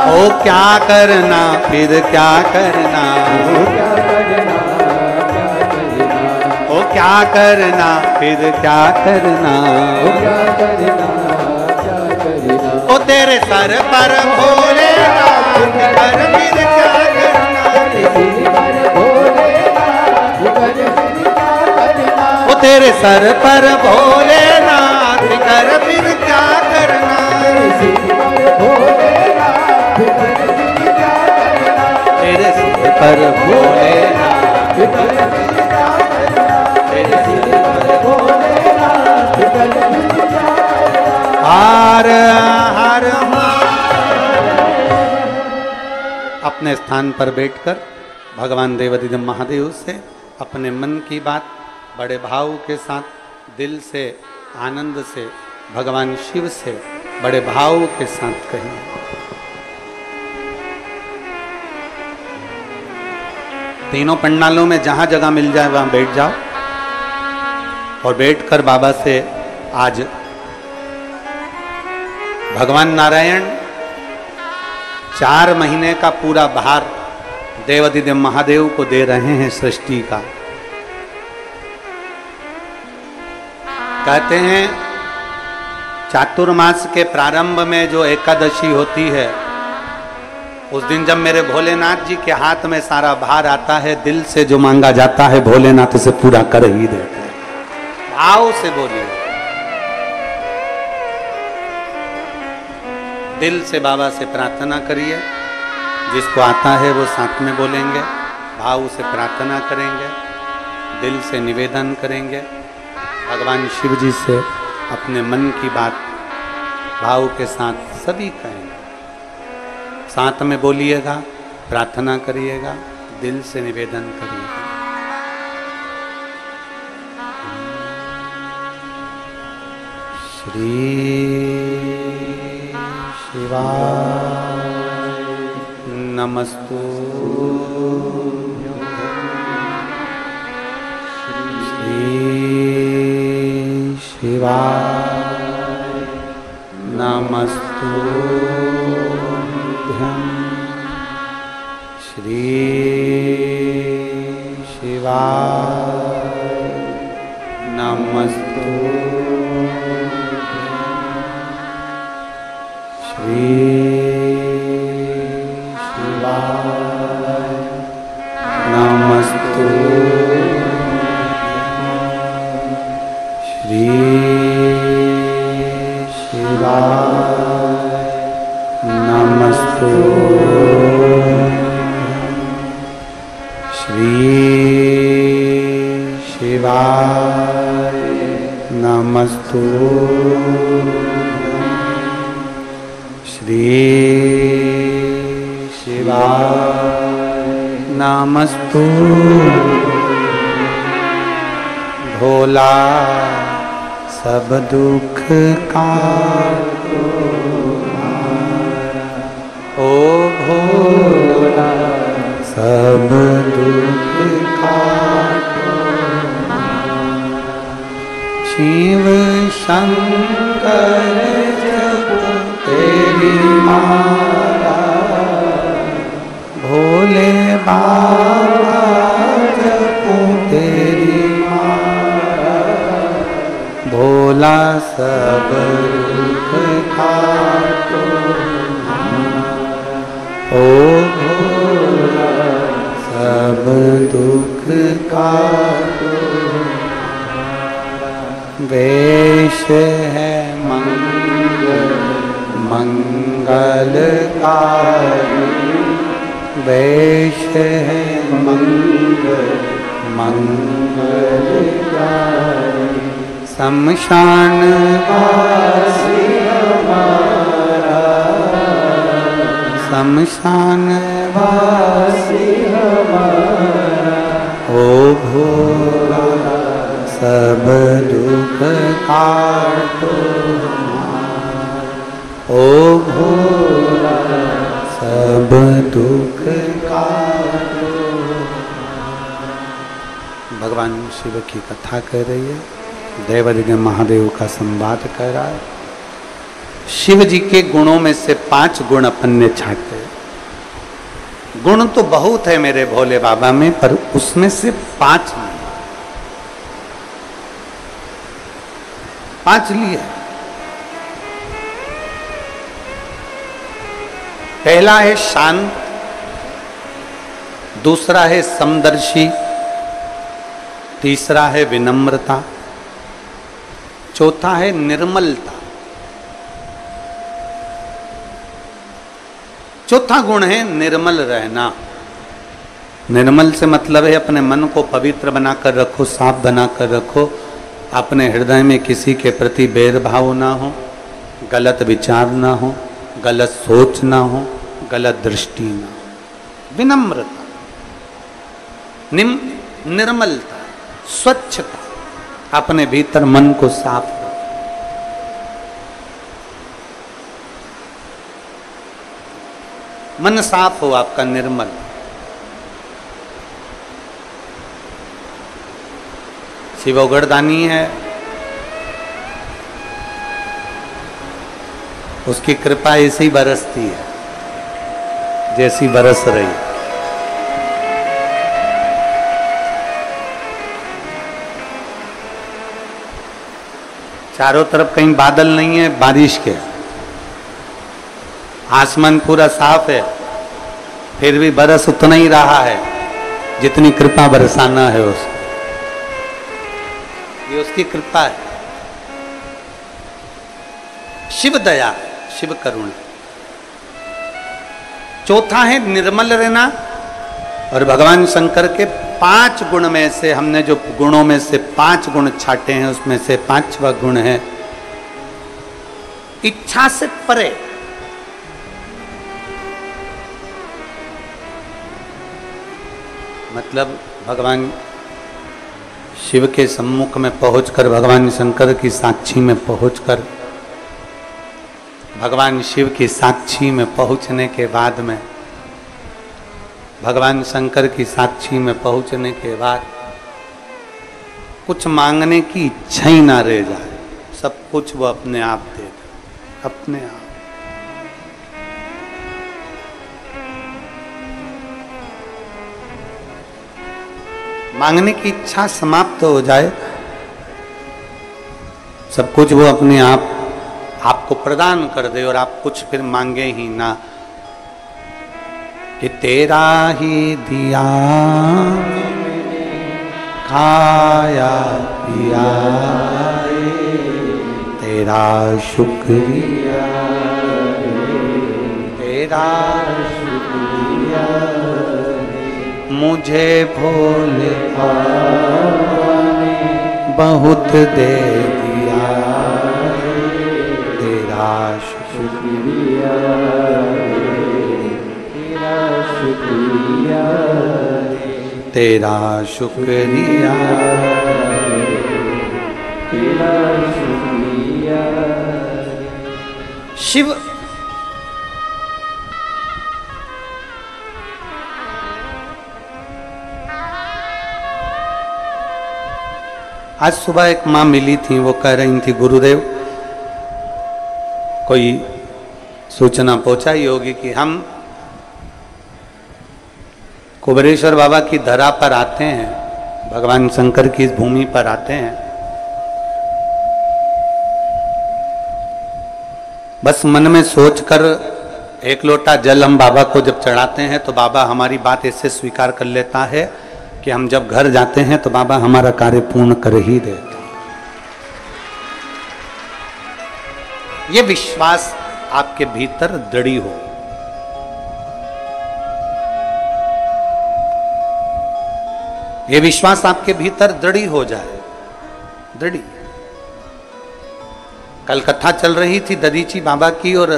ओ क्या करना फिर क्या करना, ओ क्या करना फिर क्या करना, ओ तेरे सर पर भोले फिकर फिर क्या करना, ओ तेरे सर पर भोलेनाथ फिकर फिर क्या करना, तेरे सिर पर भोलेनाथ तेरे सिर पर हर हर अपने स्थान पर बैठकर भगवान देवाधिदेव महादेव से अपने मन की बात बड़े भाव के साथ दिल से आनंद से भगवान शिव से बड़े भाव के साथ कहें। तीनों पंडालों में जहां जगह मिल जाए वहां बैठ जाओ और बैठकर बाबा से आज भगवान नारायण 4 महीने का पूरा भार देवाधिदेव महादेव को दे रहे हैं सृष्टि का। कहते हैं चातुर्मास के प्रारंभ में जो एकादशी होती है उस दिन जब मेरे भोलेनाथ जी के हाथ में सारा भार आता है, दिल से जो मांगा जाता है भोलेनाथ उसे पूरा कर ही देते हैं। भाव से बोलिए, दिल से बाबा से प्रार्थना करिए। जिसको आता है वो साथ में बोलेंगे, भाव से प्रार्थना करेंगे, दिल से निवेदन करेंगे, भगवान शिव जी से अपने मन की बात भाव के साथ सभी कहेंगे। साथ में बोलिएगा, प्रार्थना करिएगा, दिल से निवेदन करिएगा। श्री शिवाय नमस्तु शिवाय नमस्तुभ्यं श्री शिवाय नमस्तुभ्यं श्री शिवाय नमस्तुभ्यं श्री शिवाय नमस्तुभ्यं श्री शिवाय नमस्तुभ्यं श्री शिवाय नमस्तुभ्यं भोला सब दुख काटो ओ भोला सब दुख काटो शिव शंकर जपो तेरी माला भोले बाबा जपो तेरी भोला सब दुख काटो ओ भोला सब दुख काटो वेश है मंगलकारी वेश है मंगलकारी शमशान वासी हमारा शमशान वासी हमारा ओ भोला सब दुख काटो ओ भोला सब दुख काटो। भगवान शिव की कथा कर रही है, देवज्ञ महादेव का संवाद कर रहा है। शिव जी के गुणों में से 5 गुण अपन ने छाटे। गुण तो बहुत है मेरे भोले बाबा में, पर उसमें से 5 नहीं, 5 लिए। पहला है शांत, दूसरा है समदर्शी, तीसरा है विनम्रता, चौथा है निर्मलता। चौथा गुण है निर्मल रहना। निर्मल से मतलब है अपने मन को पवित्र बनाकर रखो, साफ बनाकर रखो, अपने हृदय में किसी के प्रति भेदभाव ना हो, गलत विचार ना हो, गलत सोच ना हो, गलत दृष्टि ना हो। विनम्रता, निर्मलता, स्वच्छता, अपने भीतर मन को साफ रखो। मन साफ हो आपका, निर्मल। शिव उगड़दानी है, उसकी कृपा ऐसे ही बरसती है जैसी बरस रही। चारों तरफ कहीं बादल नहीं है बारिश के, आसमान पूरा साफ है, फिर भी बरस उतना ही रहा है जितनी कृपा बरसाना है उसको। ये उसकी कृपा है। शिव दया, शिव करुणा। चौथा है निर्मल रहना। और भगवान शंकर के 5 गुण में से हमने जो गुणों में से 5 गुण छाटे हैं, उसमें से 5वां गुण है इच्छा से परे। मतलब भगवान शिव के सम्मुख में पहुंचकर, भगवान शंकर की साक्षी में पहुंचकर, भगवान शिव की साक्षी में पहुंचने के बाद में भगवान शंकर की साक्षी में पहुंचने के बाद कुछ मांगने की इच्छा ही ना रह जाए, सब कुछ वो अपने आप दे दे, अपने आप। मांगने की इच्छा समाप्त हो जाए, सब कुछ वो अपने आप आपको प्रदान कर दे और आप कुछ फिर मांगे ही ना, कि तेरा ही दिया खाया पिया तेरा शुक्रिया, तेरा शुक्रिया, मुझे भोले बहुत दे दिया, तेरा शुक्रिया, तेरा शुक्रिया, तेरा शुक्रिया, तेरा शुक्रिया। शिव आज सुबह एक माँ मिली थी, वो कह रही थी गुरुदेव कोई सूचना पहुंचाई होगी कि हम कुबेरेश्वर बाबा की धरा पर आते हैं, भगवान शंकर की इस भूमि पर आते हैं, बस मन में सोचकर एक लोटा जल हम बाबा को जब चढ़ाते हैं तो बाबा हमारी बात ऐसे स्वीकार कर लेता है कि हम जब घर जाते हैं तो बाबा हमारा कार्य पूर्ण कर ही देते। ये विश्वास आपके भीतर दृढ़ हो, ये विश्वास आपके भीतर दृढ़ हो जाए, दृढ़। कल कथा चल रही थी दधीची बाबा की, और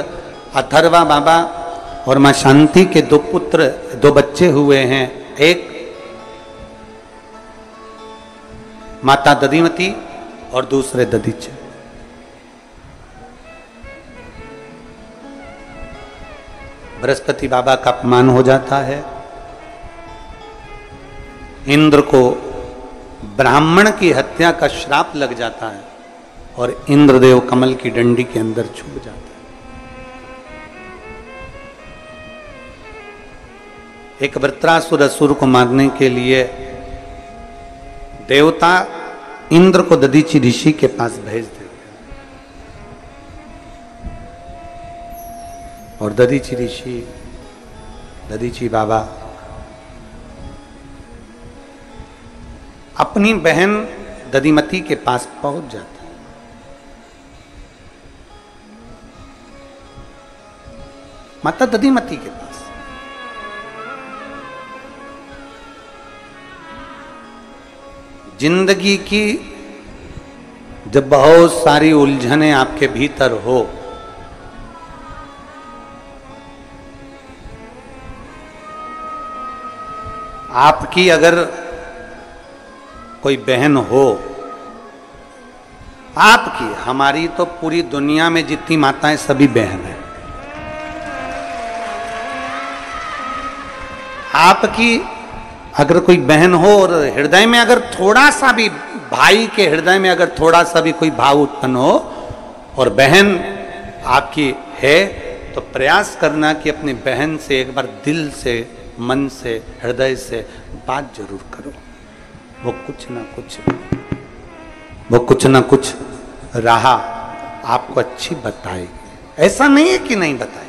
अथर्वा बाबा और मां शांति के दो पुत्र, दो बच्चे हुए हैं, एक माता दधिमती और दूसरे दधीचे। बृहस्पति बाबा का अपमान हो जाता है, इंद्र को ब्राह्मण की हत्या का श्राप लग जाता है और इंद्रदेव कमल की डंडी के अंदर छुप जाता है। एक वृत्रासुर असुर को मारने के लिए देवता इंद्र को दधीची ऋषि के पास भेज देते हैं, और दधीची ऋषि, दधीची बाबा अपनी बहन दधिमती के पास पहुंच जाते हैं। माता दधिमती के पास जिंदगी की जब बहुत सारी उलझनें आपके भीतर हो, आपकी अगर कोई बहन हो, आपकी, हमारी तो पूरी दुनिया में जितनी माताएं सभी बहन हैं, आपकी अगर कोई बहन हो और हृदय में अगर थोड़ा सा भी, भाई के हृदय में अगर थोड़ा सा भी कोई भाव उत्पन्न हो और बहन आपकी है, तो प्रयास करना कि अपनी बहन से एक बार दिल से, मन से, हृदय से बात जरूर करो। वो कुछ ना कुछ राह आपको अच्छी बताएगी। ऐसा नहीं है कि नहीं बताएगी।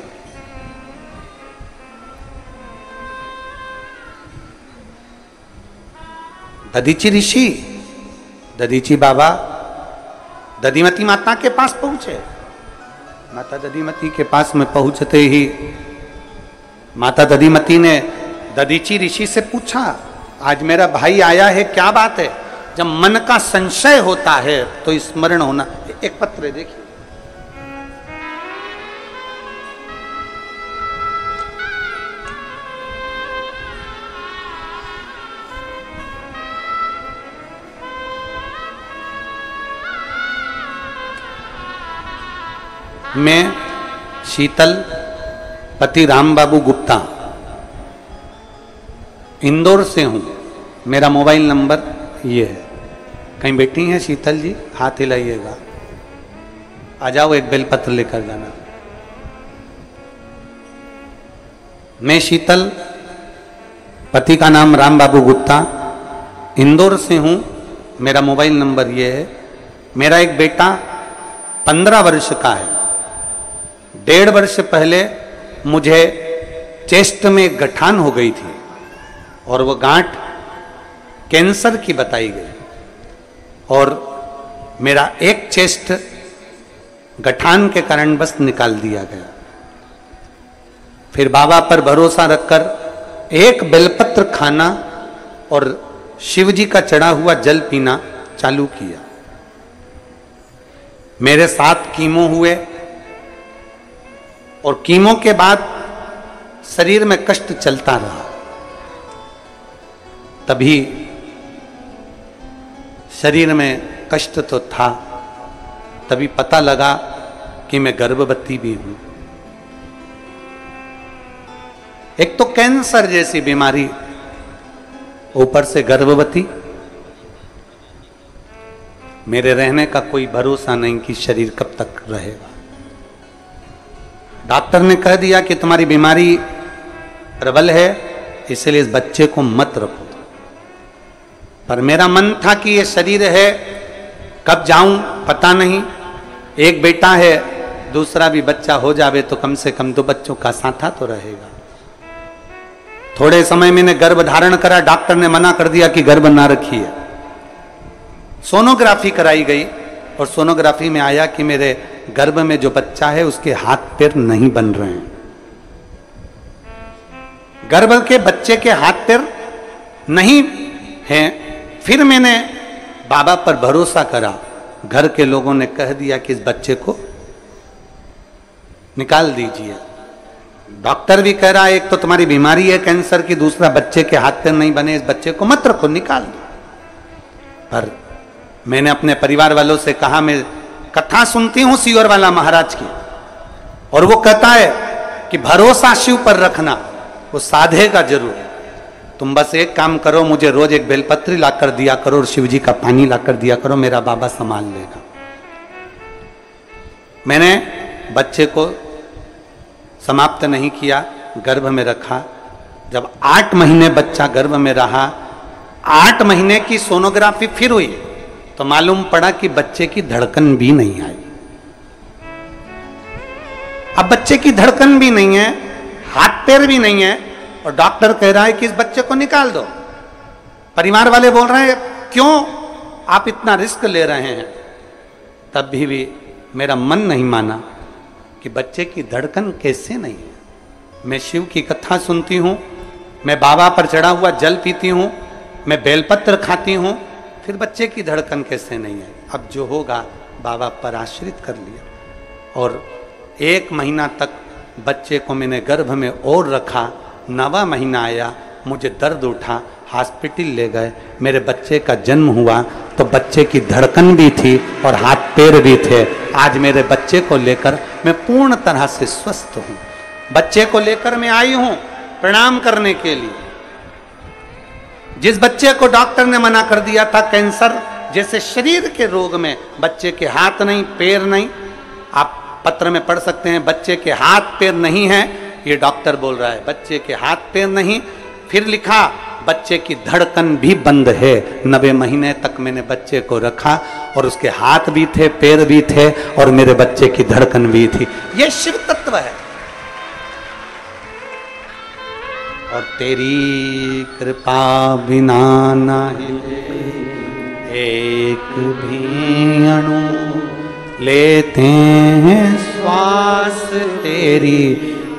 दधीची ऋषि, दधीची बाबा दधिमती माता के पास पहुंचे। माता दधिमती के पास में पहुंचते ही माता दधिमती ने दधीची ऋषि से पूछा, आज मेरा भाई आया है, क्या बात है? जब मन का संशय होता है तो स्मरण होना। एक पत्र देखिए, मैं शीतल पति राम बाबू गुप्ता इंदौर से हूँ, मेरा मोबाइल नंबर ये है। कहीं बैठी हैं शीतल जी? हाथ हिलाइएगा। आ जाओ, एक बेलपत्र लेकर जाना। मैं शीतल, पति का नाम राम बाबू गुप्ता, इंदौर से हूँ, मेरा मोबाइल नंबर ये है। मेरा एक बेटा 15 वर्ष का है। 1.5 वर्ष पहले मुझे चेस्ट में एक गठान हो गई थी और वो गांठ कैंसर की बताई गई और मेरा एक चेस्ट गठान के कारण बस निकाल दिया गया। फिर बाबा पर भरोसा रखकर एक बेलपत्र खाना और शिव जी का चढ़ा हुआ जल पीना चालू किया। मेरे 7 कीमो हुए और कीमो के बाद शरीर में कष्ट चलता रहा। तभी शरीर में कष्ट तो था, तभी पता लगा कि मैं गर्भवती भी हूं। एक तो कैंसर जैसी बीमारी, ऊपर से गर्भवती। मेरे रहने का कोई भरोसा नहीं कि शरीर कब तक रहेगा। डॉक्टर ने कह दिया कि तुम्हारी बीमारी प्रबल है, इसलिए इस बच्चे को मत रखो। पर मेरा मन था कि ये शरीर है, कब जाऊं पता नहीं। एक बेटा है, दूसरा भी बच्चा हो जावे तो कम से कम 2 बच्चों का साथा तो रहेगा। थोड़े समय मैंने गर्भ धारण करा, डॉक्टर ने मना कर दिया कि गर्भ ना रखिए। सोनोग्राफी कराई गई और सोनोग्राफी में आया कि मेरे गर्भ में जो बच्चा है उसके हाथ पैर नहीं बन रहे हैं। गर्भ के बच्चे के हाथ पैर नहीं हैं। फिर मैंने बाबा पर भरोसा करा, घर के लोगों ने कह दिया कि इस बच्चे को निकाल दीजिए। डॉक्टर भी कह रहा है एक तो तुम्हारी बीमारी है कैंसर की, दूसरा बच्चे के हाथ पैर नहीं बने, इस बच्चे को मत रखो, निकाल दो। पर मैंने अपने परिवार वालों से कहा, मैं कथा सुनती हूं सीवर वाला महाराज की, और वो कहता है कि भरोसा शिव पर रखना, वो साधेगा जरूर। तुम बस एक काम करो, मुझे रोज एक बेलपत्री लाकर दिया करो और शिव जी का पानी लाकर दिया करो, मेरा बाबा संभाल लेगा। मैंने बच्चे को समाप्त नहीं किया, गर्भ में रखा। जब 8 महीने बच्चा गर्भ में रहा, 8 महीने की सोनोग्राफी फिर हुई तो मालूम पड़ा कि बच्चे की धड़कन भी नहीं आई। अब बच्चे की धड़कन भी नहीं है, हाथ पैर भी नहीं है, और डॉक्टर कह रहा है कि इस बच्चे को निकाल दो। परिवार वाले बोल रहे हैं क्यों आप इतना रिस्क ले रहे हैं। तब भी मेरा मन नहीं माना कि बच्चे की धड़कन कैसे नहीं है। मैं शिव की कथा सुनती हूँ, मैं बाबा पर चढ़ा हुआ जल पीती हूँ, मैं बेलपत्र खाती हूँ, फिर बच्चे की धड़कन कैसे नहीं है। अब जो होगा बाबा पर आश्रित कर लिया और 1 महीना तक बच्चे को मैंने गर्भ में और रखा। 9वां महीना आया, मुझे दर्द उठा, हॉस्पिटल ले गए। मेरे बच्चे का जन्म हुआ तो बच्चे की धड़कन भी थी और हाथ पैर भी थे। आज मेरे बच्चे को लेकर मैं पूर्ण तरह से स्वस्थ हूँ। बच्चे को लेकर मैं आई हूँ प्रणाम करने के लिए। जिस बच्चे को डॉक्टर ने मना कर दिया था कैंसर जैसे शरीर के रोग में, बच्चे के हाथ नहीं पैर नहीं, आप पत्र में पढ़ सकते हैं, बच्चे के हाथ पैर नहीं है, ये डॉक्टर बोल रहा है, बच्चे के हाथ पैर नहीं। फिर लिखा बच्चे की धड़कन भी बंद है। 90 महीने तक मैंने बच्चे को रखा और उसके हाथ भी थे पैर भी थे और मेरे बच्चे की धड़कन भी थी। ये शिव तत्व है। और तेरी कृपा बिना ना हिले एक भी अणु, लेते हैं श्वास तेरी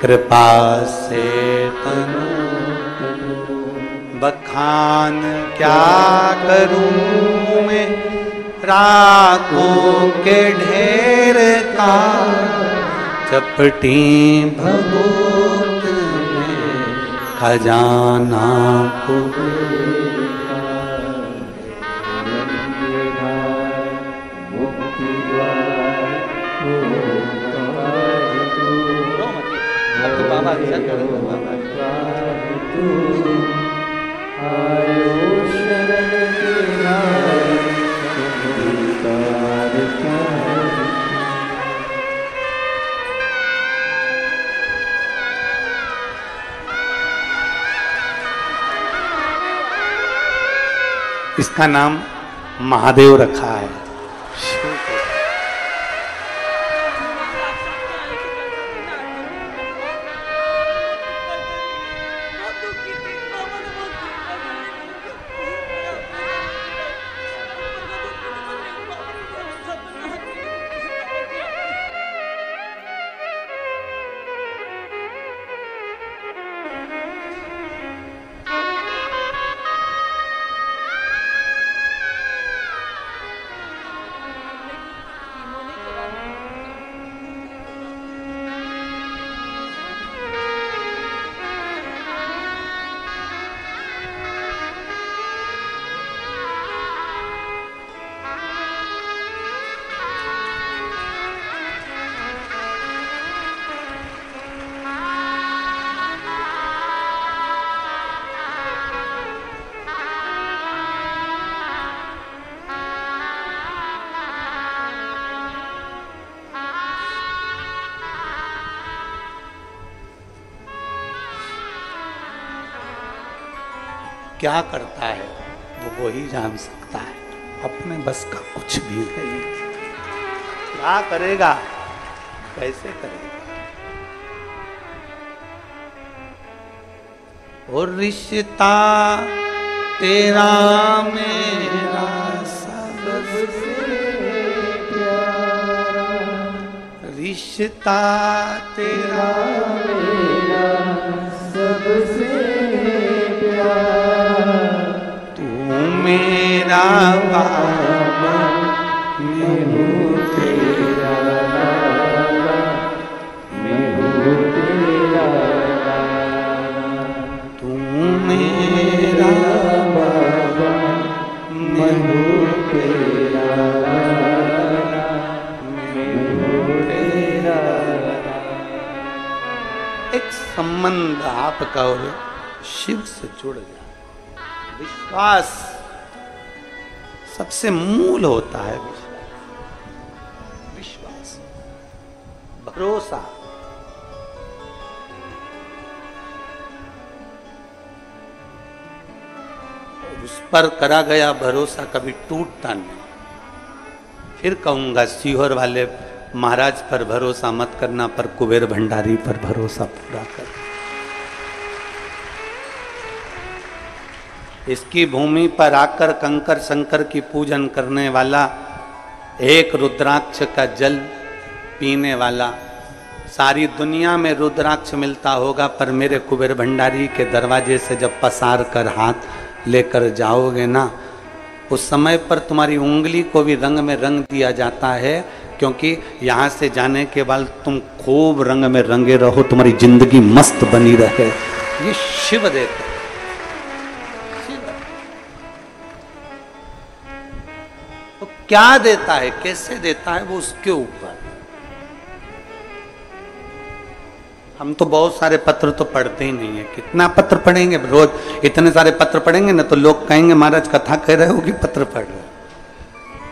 कृपा से तनु। बखान क्या करूं मैं राखों के ढेर का, चपटी भभूत में खजाना को। इसका नाम महादेव रखा है। क्या करता है वो वही जान सकता है, अपने बस का कुछ भी नहीं। क्या करेगा, कैसे करेगा। और रिश्ता तेरा मेरा सबसे प्यारा, रिश्ता तेरा मेरा सबसे मेरा बाबा, मैं हूँ तेरा बाबा, मैं हूँ तेरा बाबा, तू मेरा बाबा, मैं हूँ तेरा बाबा, मैं हूँ तेरा बाबा। एक संबंध आपका और शिव से जुड़ गया। विश्वास सबसे मूल होता है। विश्वास, भरोसा। उस पर करा गया भरोसा कभी टूटता नहीं। फिर कहूंगा सीहोर वाले महाराज पर भरोसा मत करना, पर कुबेर भंडारी पर भरोसा पूरा कर। इसकी भूमि पर आकर कंकर शंकर की पूजन करने वाला, एक रुद्राक्ष का जल पीने वाला, सारी दुनिया में रुद्राक्ष मिलता होगा, पर मेरे कुबेर भंडारी के दरवाजे से जब पसार कर हाथ लेकर जाओगे ना, उस समय पर तुम्हारी उंगली को भी रंग में रंग दिया जाता है, क्योंकि यहाँ से जाने के बाद तुम खूब रंग में रंगे रहो, तुम्हारी जिंदगी मस्त बनी रहे। ये शिव देते। क्या देता है, कैसे देता है, वो उसके ऊपर। हम तो बहुत सारे पत्र तो पढ़ते ही नहीं है। कितना पत्र पढ़ेंगे रोज? इतने सारे पत्र पढ़ेंगे ना तो लोग कहेंगे महाराज कथा कह रहे हो कि पत्र पढ़ रहे हो।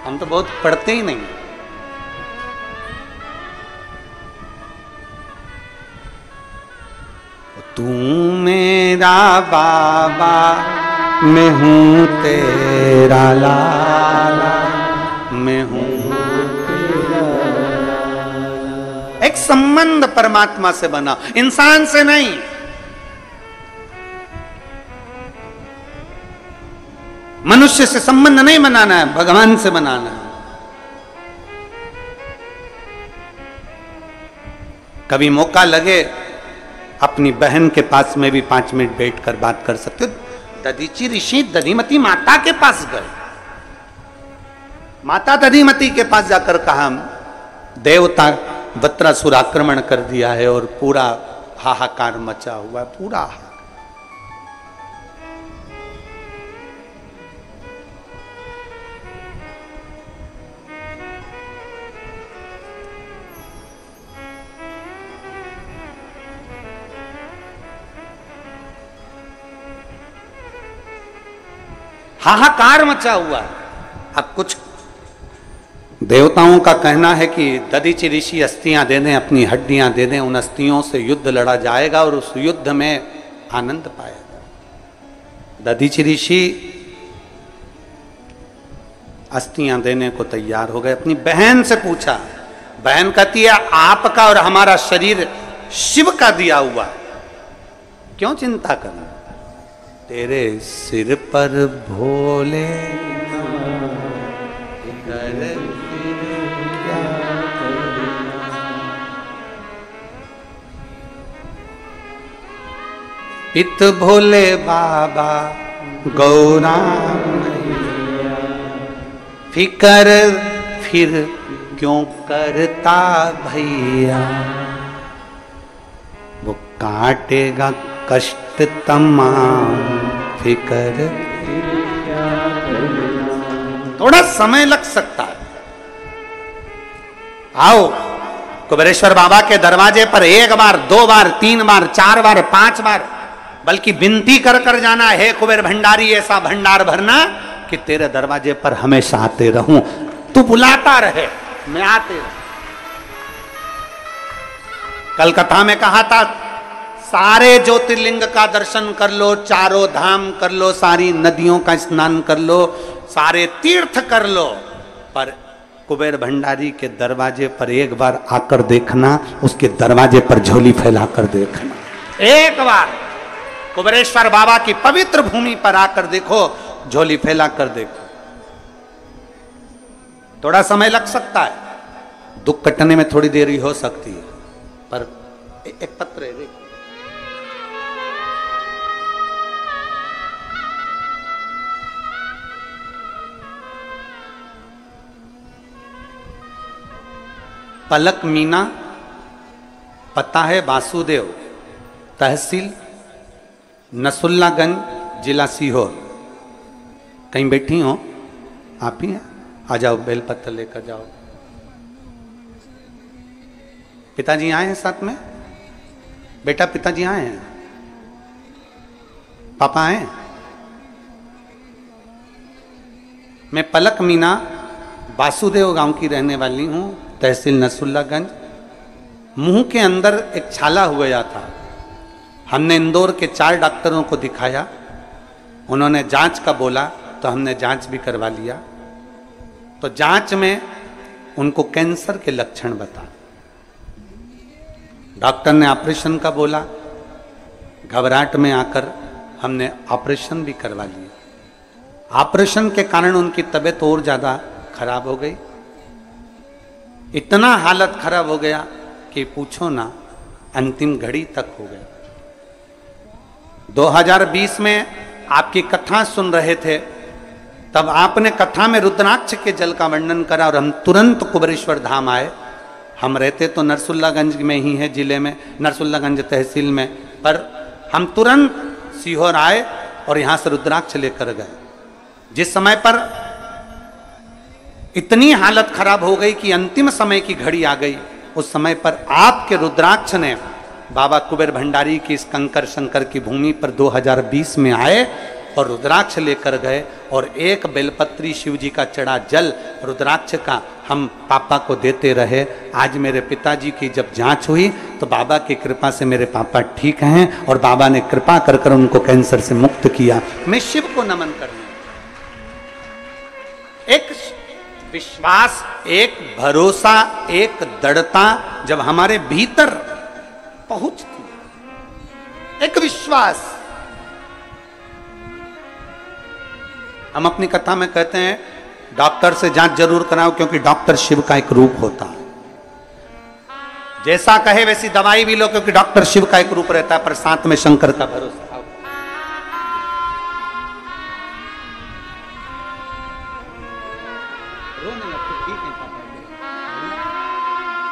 हम तो बहुत पढ़ते ही नहीं। तू मेरा बाबा, मैं हूँ तेरा लाला, मैं हूं। एक संबंध परमात्मा से बना, इंसान से नहीं। मनुष्य से संबंध नहीं बनाना है, भगवान से बनाना है। कभी मौका लगे अपनी बहन के पास में भी 5 मिनट बैठकर बात कर सकते हो। दधीची ऋषि दधिमती माता के पास गए। माता दधिमती के पास जाकर कहा देवता वत्रासुर आक्रमण कर दिया है और पूरा हाहाकार मचा हुआ है, पूरा हाहाकार मचा हुआ है। अब कुछ देवताओं का कहना है कि दधीचि ऋषि अस्थियां दे दें, अपनी हड्डियां दे दें, उन अस्थियों से युद्ध लड़ा जाएगा और उस युद्ध में आनंद पाएगा। दधीचि ऋषि अस्थियां देने को तैयार हो गए। अपनी बहन से पूछा, बहन कहती है आपका और हमारा शरीर शिव का दिया हुआ, क्यों चिंता करना, तेरे सिर पर भोले पित भोले बाबा गौरा फिकर फिर क्यों करता भैया, वो काटेगा कष्ट तमाम फिकर। थोड़ा समय लग सकता है। आओ कुबेरेश्वर बाबा के दरवाजे पर 1 बार 2 बार 3 बार 4 बार 5 बार बल्कि विनती कर कर जाना, हे कुबेर भंडारी ऐसा भंडार भरना कि तेरे दरवाजे पर हमेशा आते रहूं, तू बुलाता रहे मैं आते रहूं। कल कथा में कहा था सारे ज्योतिर्लिंग का दर्शन कर लो, चारों धाम कर लो, सारी नदियों का स्नान कर लो, सारे तीर्थ कर लो, पर कुबेर भंडारी के दरवाजे पर एक बार आकर देखना, उसके दरवाजे पर झोली फैलाकर देखना। एक बार कुबेरेश्वर बाबा की पवित्र भूमि पर आकर देखो, झोली फैला कर देखो। थोड़ा समय लग सकता है, दुख कटने में थोड़ी देरी हो सकती है, पर एक पत्र है देखो। पलक मीना, पता है वासुदेव, तहसील नसुल्लागंज, जिला सीहोर। कहीं बैठी हो आप ही हैं, आ जाओ बेलपत्र लेकर जाओ। पिताजी आए हैं साथ में? बेटा पिताजी आए हैं, पापा आए? मैं पलक मीना वासुदेव गांव की रहने वाली हूं, तहसील नसुल्लागंज। मुंह के अंदर एक छाला हो गया था। हमने इंदौर के 4 डॉक्टरों को दिखाया, उन्होंने जांच का बोला तो हमने जांच भी करवा लिया। तो जांच में उनको कैंसर के लक्षण बता, डॉक्टर ने ऑपरेशन का बोला। घबराहट में आकर हमने ऑपरेशन भी करवा लिया। ऑपरेशन के कारण उनकी तबीयत और ज्यादा खराब हो गई, इतना हालत खराब हो गया कि पूछो ना, अंतिम घड़ी तक हो गई। 2020 में आपकी कथा सुन रहे थे, तब आपने कथा में रुद्राक्ष के जल का वर्णन करा और हम तुरंत कुबेरेश्वर धाम आए। हम रहते तो नरसुल्लागंज में ही है, जिले में नरसुल्लागंज तहसील में, पर हम तुरंत सीहोर आए और यहां से रुद्राक्ष लेकर गए। जिस समय पर इतनी हालत खराब हो गई कि अंतिम समय की घड़ी आ गई, उस समय पर आपके रुद्राक्ष ने बाबा कुबेर भंडारी की इस कंकर शंकर की भूमि पर 2020 में आए और रुद्राक्ष लेकर गए। और एक बेलपत्री शिव जी का चढ़ा जल रुद्राक्ष का हम पापा को देते रहे। आज मेरे पिताजी की जब जांच हुई तो बाबा की कृपा से मेरे पापा ठीक हैं और बाबा ने कृपा कर कर उनको कैंसर से मुक्त किया। मैं शिव को नमन करने, एक विश्वास, एक भरोसा, एक दृढ़ता जब हमारे भीतर पहुंचती, एक विश्वास। हम अपनी कथा में कहते हैं डॉक्टर से जांच जरूर कराओ, क्योंकि डॉक्टर शिव का एक रूप होता है। जैसा कहे वैसी दवाई भी लो, क्योंकि डॉक्टर शिव का एक रूप रहता है, पर साथ में शंकर का भरोसा।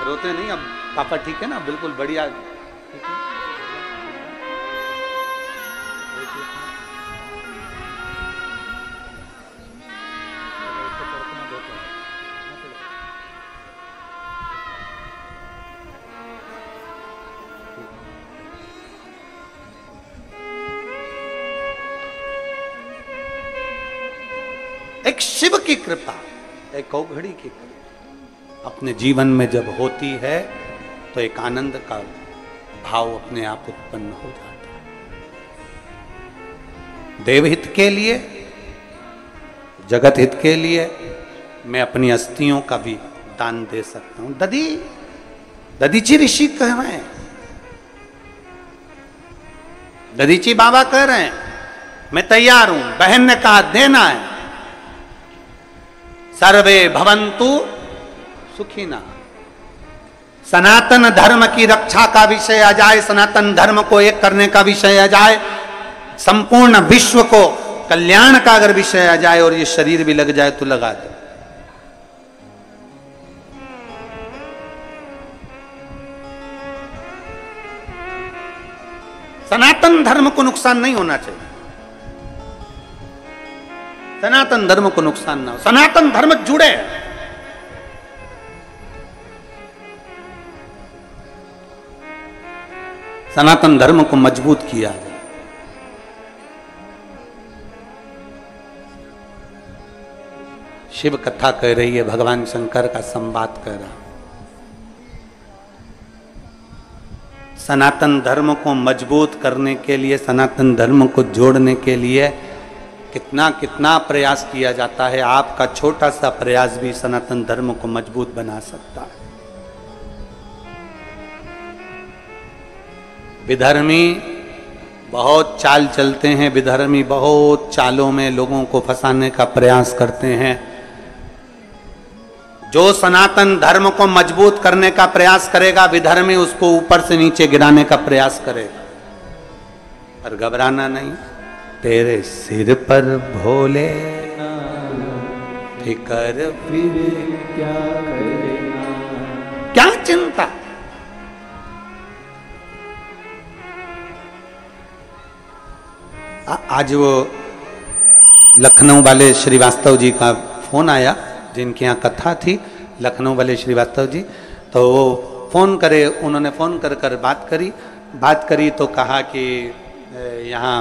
रोते नहीं, अब पापा ठीक है ना, बिल्कुल बढ़िया। एक शिव की कृपा, एक औघड़ी की कृपा अपने जीवन में जब होती है तो एक आनंद का भाव अपने आप उत्पन्न हो जाता है। देवहित के लिए, जगत हित के लिए, मैं अपनी अस्थियों का भी दान दे सकता हूं। दधीची ऋषि कह रहे हैं, दधीची बाबा कह रहे हैं मैं तैयार हूं। बहन ने कहा देना है। सर्वे भवन्तु सुखिना। सनातन धर्म की रक्षा का विषय आ जाए, सनातन धर्म को एक करने का विषय आ जाए, संपूर्ण विश्व को कल्याण का अगर विषय आ जाए और ये शरीर भी लग जाए तो लगा दो। सनातन धर्म को नुकसान नहीं होना चाहिए। सनातन धर्म को नुकसान ना हो, सनातन धर्म जुड़े। सनातन धर्म को मजबूत किया जाए। शिव कथा कह रही है, भगवान शंकर का संवाद कह रहा। सनातन धर्म को मजबूत करने के लिए, सनातन धर्म को जोड़ने के लिए कितना कितना प्रयास किया जाता है। आपका छोटा सा प्रयास भी सनातन धर्म को मजबूत बना सकता है। विधर्मी बहुत चाल चलते हैं, विधर्मी बहुत चालों में लोगों को फंसाने का प्रयास करते हैं। जो सनातन धर्म को मजबूत करने का प्रयास करेगा, विधर्मी उसको ऊपर से नीचे गिराने का प्रयास करेगा। पर घबराना नहीं, तेरे सिर पर भोले फिकर फिर क्या करेगा, क्या चिंता। आज वो लखनऊ वाले श्रीवास्तव जी का फोन आया, जिनके यहाँ कथा थी, लखनऊ वाले श्रीवास्तव जी। तो वो फोन करे, उन्होंने फोन कर कर बात करी तो कहा कि यहाँ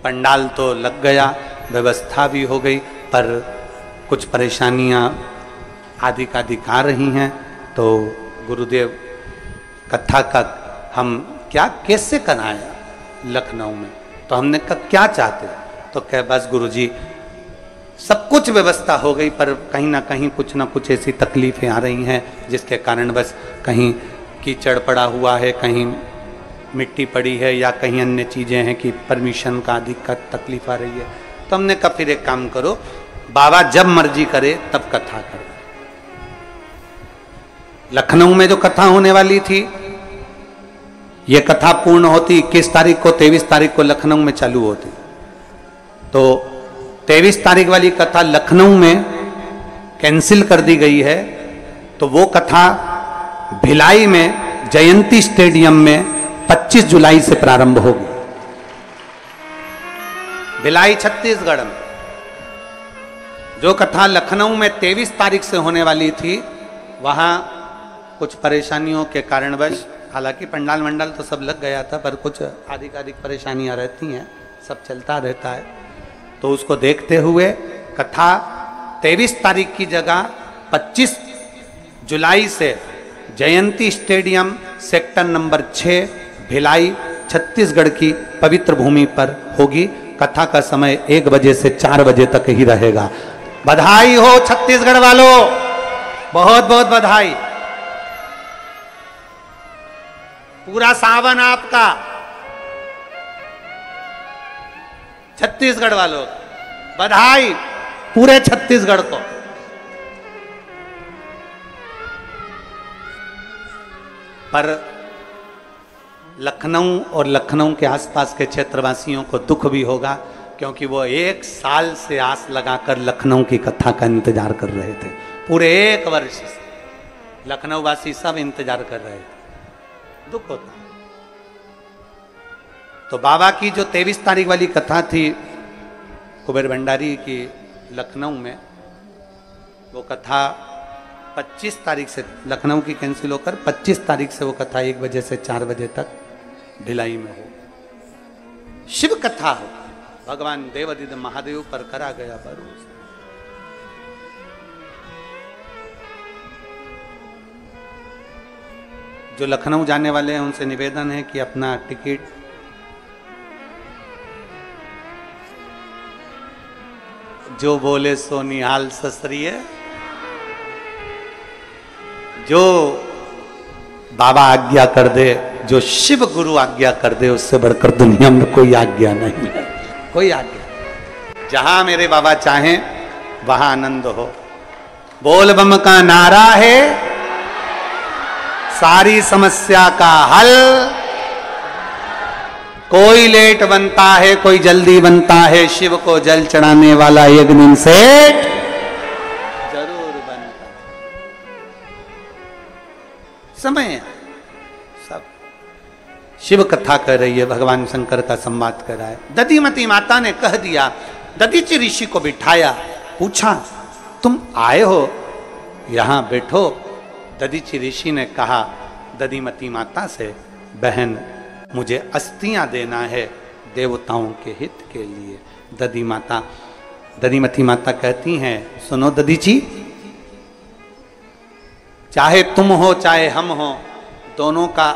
पंडाल तो लग गया, व्यवस्था भी हो गई, पर कुछ परेशानियाँ आदिक आ रही हैं। तो गुरुदेव कथा का हम कैसे कराया लखनऊ में। तो हमने कहा क्या चाहते, तो कह बस गुरुजी सब कुछ व्यवस्था हो गई, पर कहीं ना कहीं कुछ ना कुछ ऐसी तकलीफें आ रही हैं जिसके कारण बस कहीं कीचड़ पड़ा हुआ है, कहीं मिट्टी पड़ी है, या कहीं अन्य चीज़ें हैं कि परमिशन का दिक्कत तकलीफ आ रही है। तो हमने कहा फिर एक काम करो, बाबा जब मर्जी करे तब कथा करो। लखनऊ में जो कथा होने वाली थी, ये कथा पूर्ण होती 21 तारीख को, 23 तारीख को लखनऊ में चालू होती। तो 23 तारीख वाली कथा लखनऊ में कैंसिल कर दी गई है। तो वो कथा भिलाई में जयंती स्टेडियम में 25 जुलाई से प्रारंभ होगी। भिलाई छत्तीसगढ़ में जो कथा लखनऊ में 23 तारीख से होने वाली थी, वहां कुछ परेशानियों के कारणवश, हालांकि पंडाल मंडल तो सब लग गया था, पर कुछ आधिकारिक परेशानियां रहती हैं, सब चलता रहता है। तो उसको देखते हुए कथा 23 तारीख की जगह 25 जुलाई से Jayanti stadium sector number 6 Bhilai Chhattisgarh की पवित्र भूमि पर होगी। कथा का समय 1 बजे से 4 बजे तक ही रहेगा। बधाई हो छत्तीसगढ़ वालों, बहुत बहुत बधाई। पूरा सावन आपका, छत्तीसगढ़ वालों बधाई, पूरे छत्तीसगढ़ को। पर लखनऊ और लखनऊ के आसपास के क्षेत्रवासियों को दुख भी होगा, क्योंकि वो 1 साल से आस लगाकर लखनऊ की कथा का इंतजार कर रहे थे। पूरे 1 वर्ष से लखनऊ वासी सब इंतजार कर रहे थे, दुख होता। तो बाबा की जो 23 तारीख वाली कथा थी कुबेर भंडारी की लखनऊ में, वो कथा 25 तारीख से लखनऊ की कैंसिल होकर 25 तारीख से वो कथा 1 बजे से 4 बजे तक भिलाई में हो, शिव कथा हो। भगवान देवादिदेव महादेव पर करा गया भरोसा। जो लखनऊ जाने वाले हैं उनसे निवेदन है कि अपना टिकट जो बोले सो निहाल ससरिय, जो बाबा आज्ञा कर दे, जो शिव गुरु आज्ञा कर दे, उससे बढ़कर दुनिया में कोई आज्ञा नहीं है, कोई आज्ञा। जहां मेरे बाबा चाहें वहां आनंद हो। बोल बम का नारा है सारी समस्या का हल। कोई लेट बनता है, कोई जल्दी बनता है, शिव को जल चढ़ाने वाला एक दिन सेठ जरूर बनता। समय सब शिव कथा कर रही है, भगवान शंकर का संवाद कर रहा है। दधिमती माता ने कह दिया, दधीचि ऋषि को बिठाया, पूछा तुम आए हो, यहां बैठो। दधीचि ऋषि ने कहा दधिमती माता से, बहन मुझे अस्थियां देना है देवताओं के हित के लिए। दधिमती माता कहती हैं, सुनो दधीचि, चाहे तुम हो चाहे हम हो, दोनों का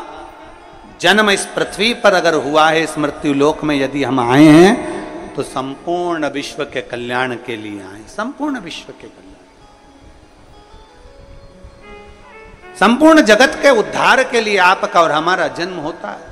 जन्म इस पृथ्वी पर अगर हुआ है, इस मृत्यु लोक में यदि हम आए हैं तो संपूर्ण विश्व के कल्याण के लिए आए। संपूर्ण विश्व के कल्याण, संपूर्ण जगत के उद्धार के लिए आपका और हमारा जन्म होता है।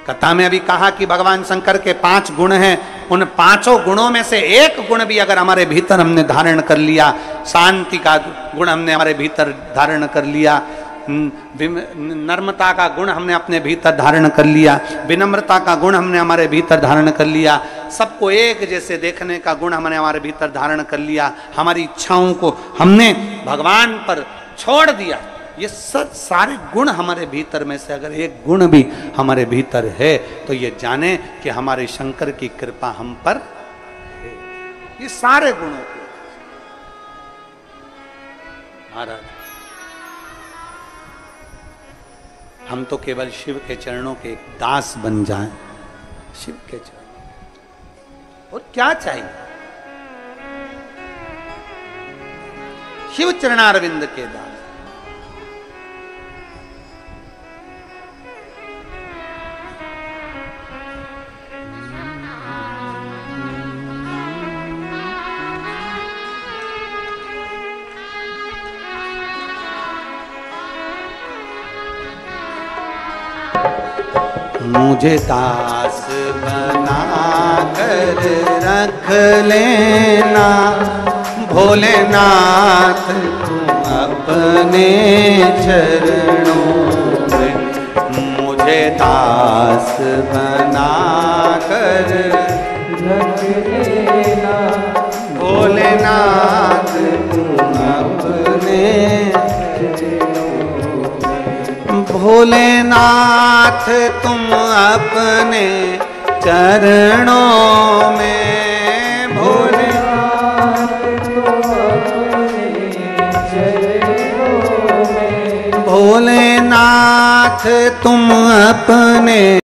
कथा में अभी कहा कि भगवान शंकर के 5 गुण हैं, उन 5 गुणों में से एक गुण भी अगर हमारे भीतर हमने धारण कर लिया, शांति का गुण हमने हमारे भीतर धारण कर लिया, नर्मता का गुण हमने अपने भीतर धारण कर लिया, विनम्रता का गुण हमने हमारे भीतर धारण कर लिया, सबको एक जैसे देखने का गुण हमने हमारे भीतर धारण कर लिया, हमारी इच्छाओं को हमने भगवान पर छोड़ दिया, ये सब सारे गुण हमारे भीतर में से अगर एक गुण भी हमारे भीतर है तो ये जाने कि हमारे शंकर की कृपा हम पर है। ये सारे गुणों को महाराज, हम तो केवल शिव के चरणों के एक दास बन जाएं, शिव के चरण, और क्या चाहिए? शिव चरणारविंद के दास। मुझे दास बना कर रख लेना भोलेनाथ, तुम अपने चरणों में। मुझे दास बना कर रख लेना भोलेनाथ, तुम अपने भोलेनाथ, तुम अपने चरणों में। भोलेनाथ तुम अपने चरणों में। भोलेनाथ तुम अपने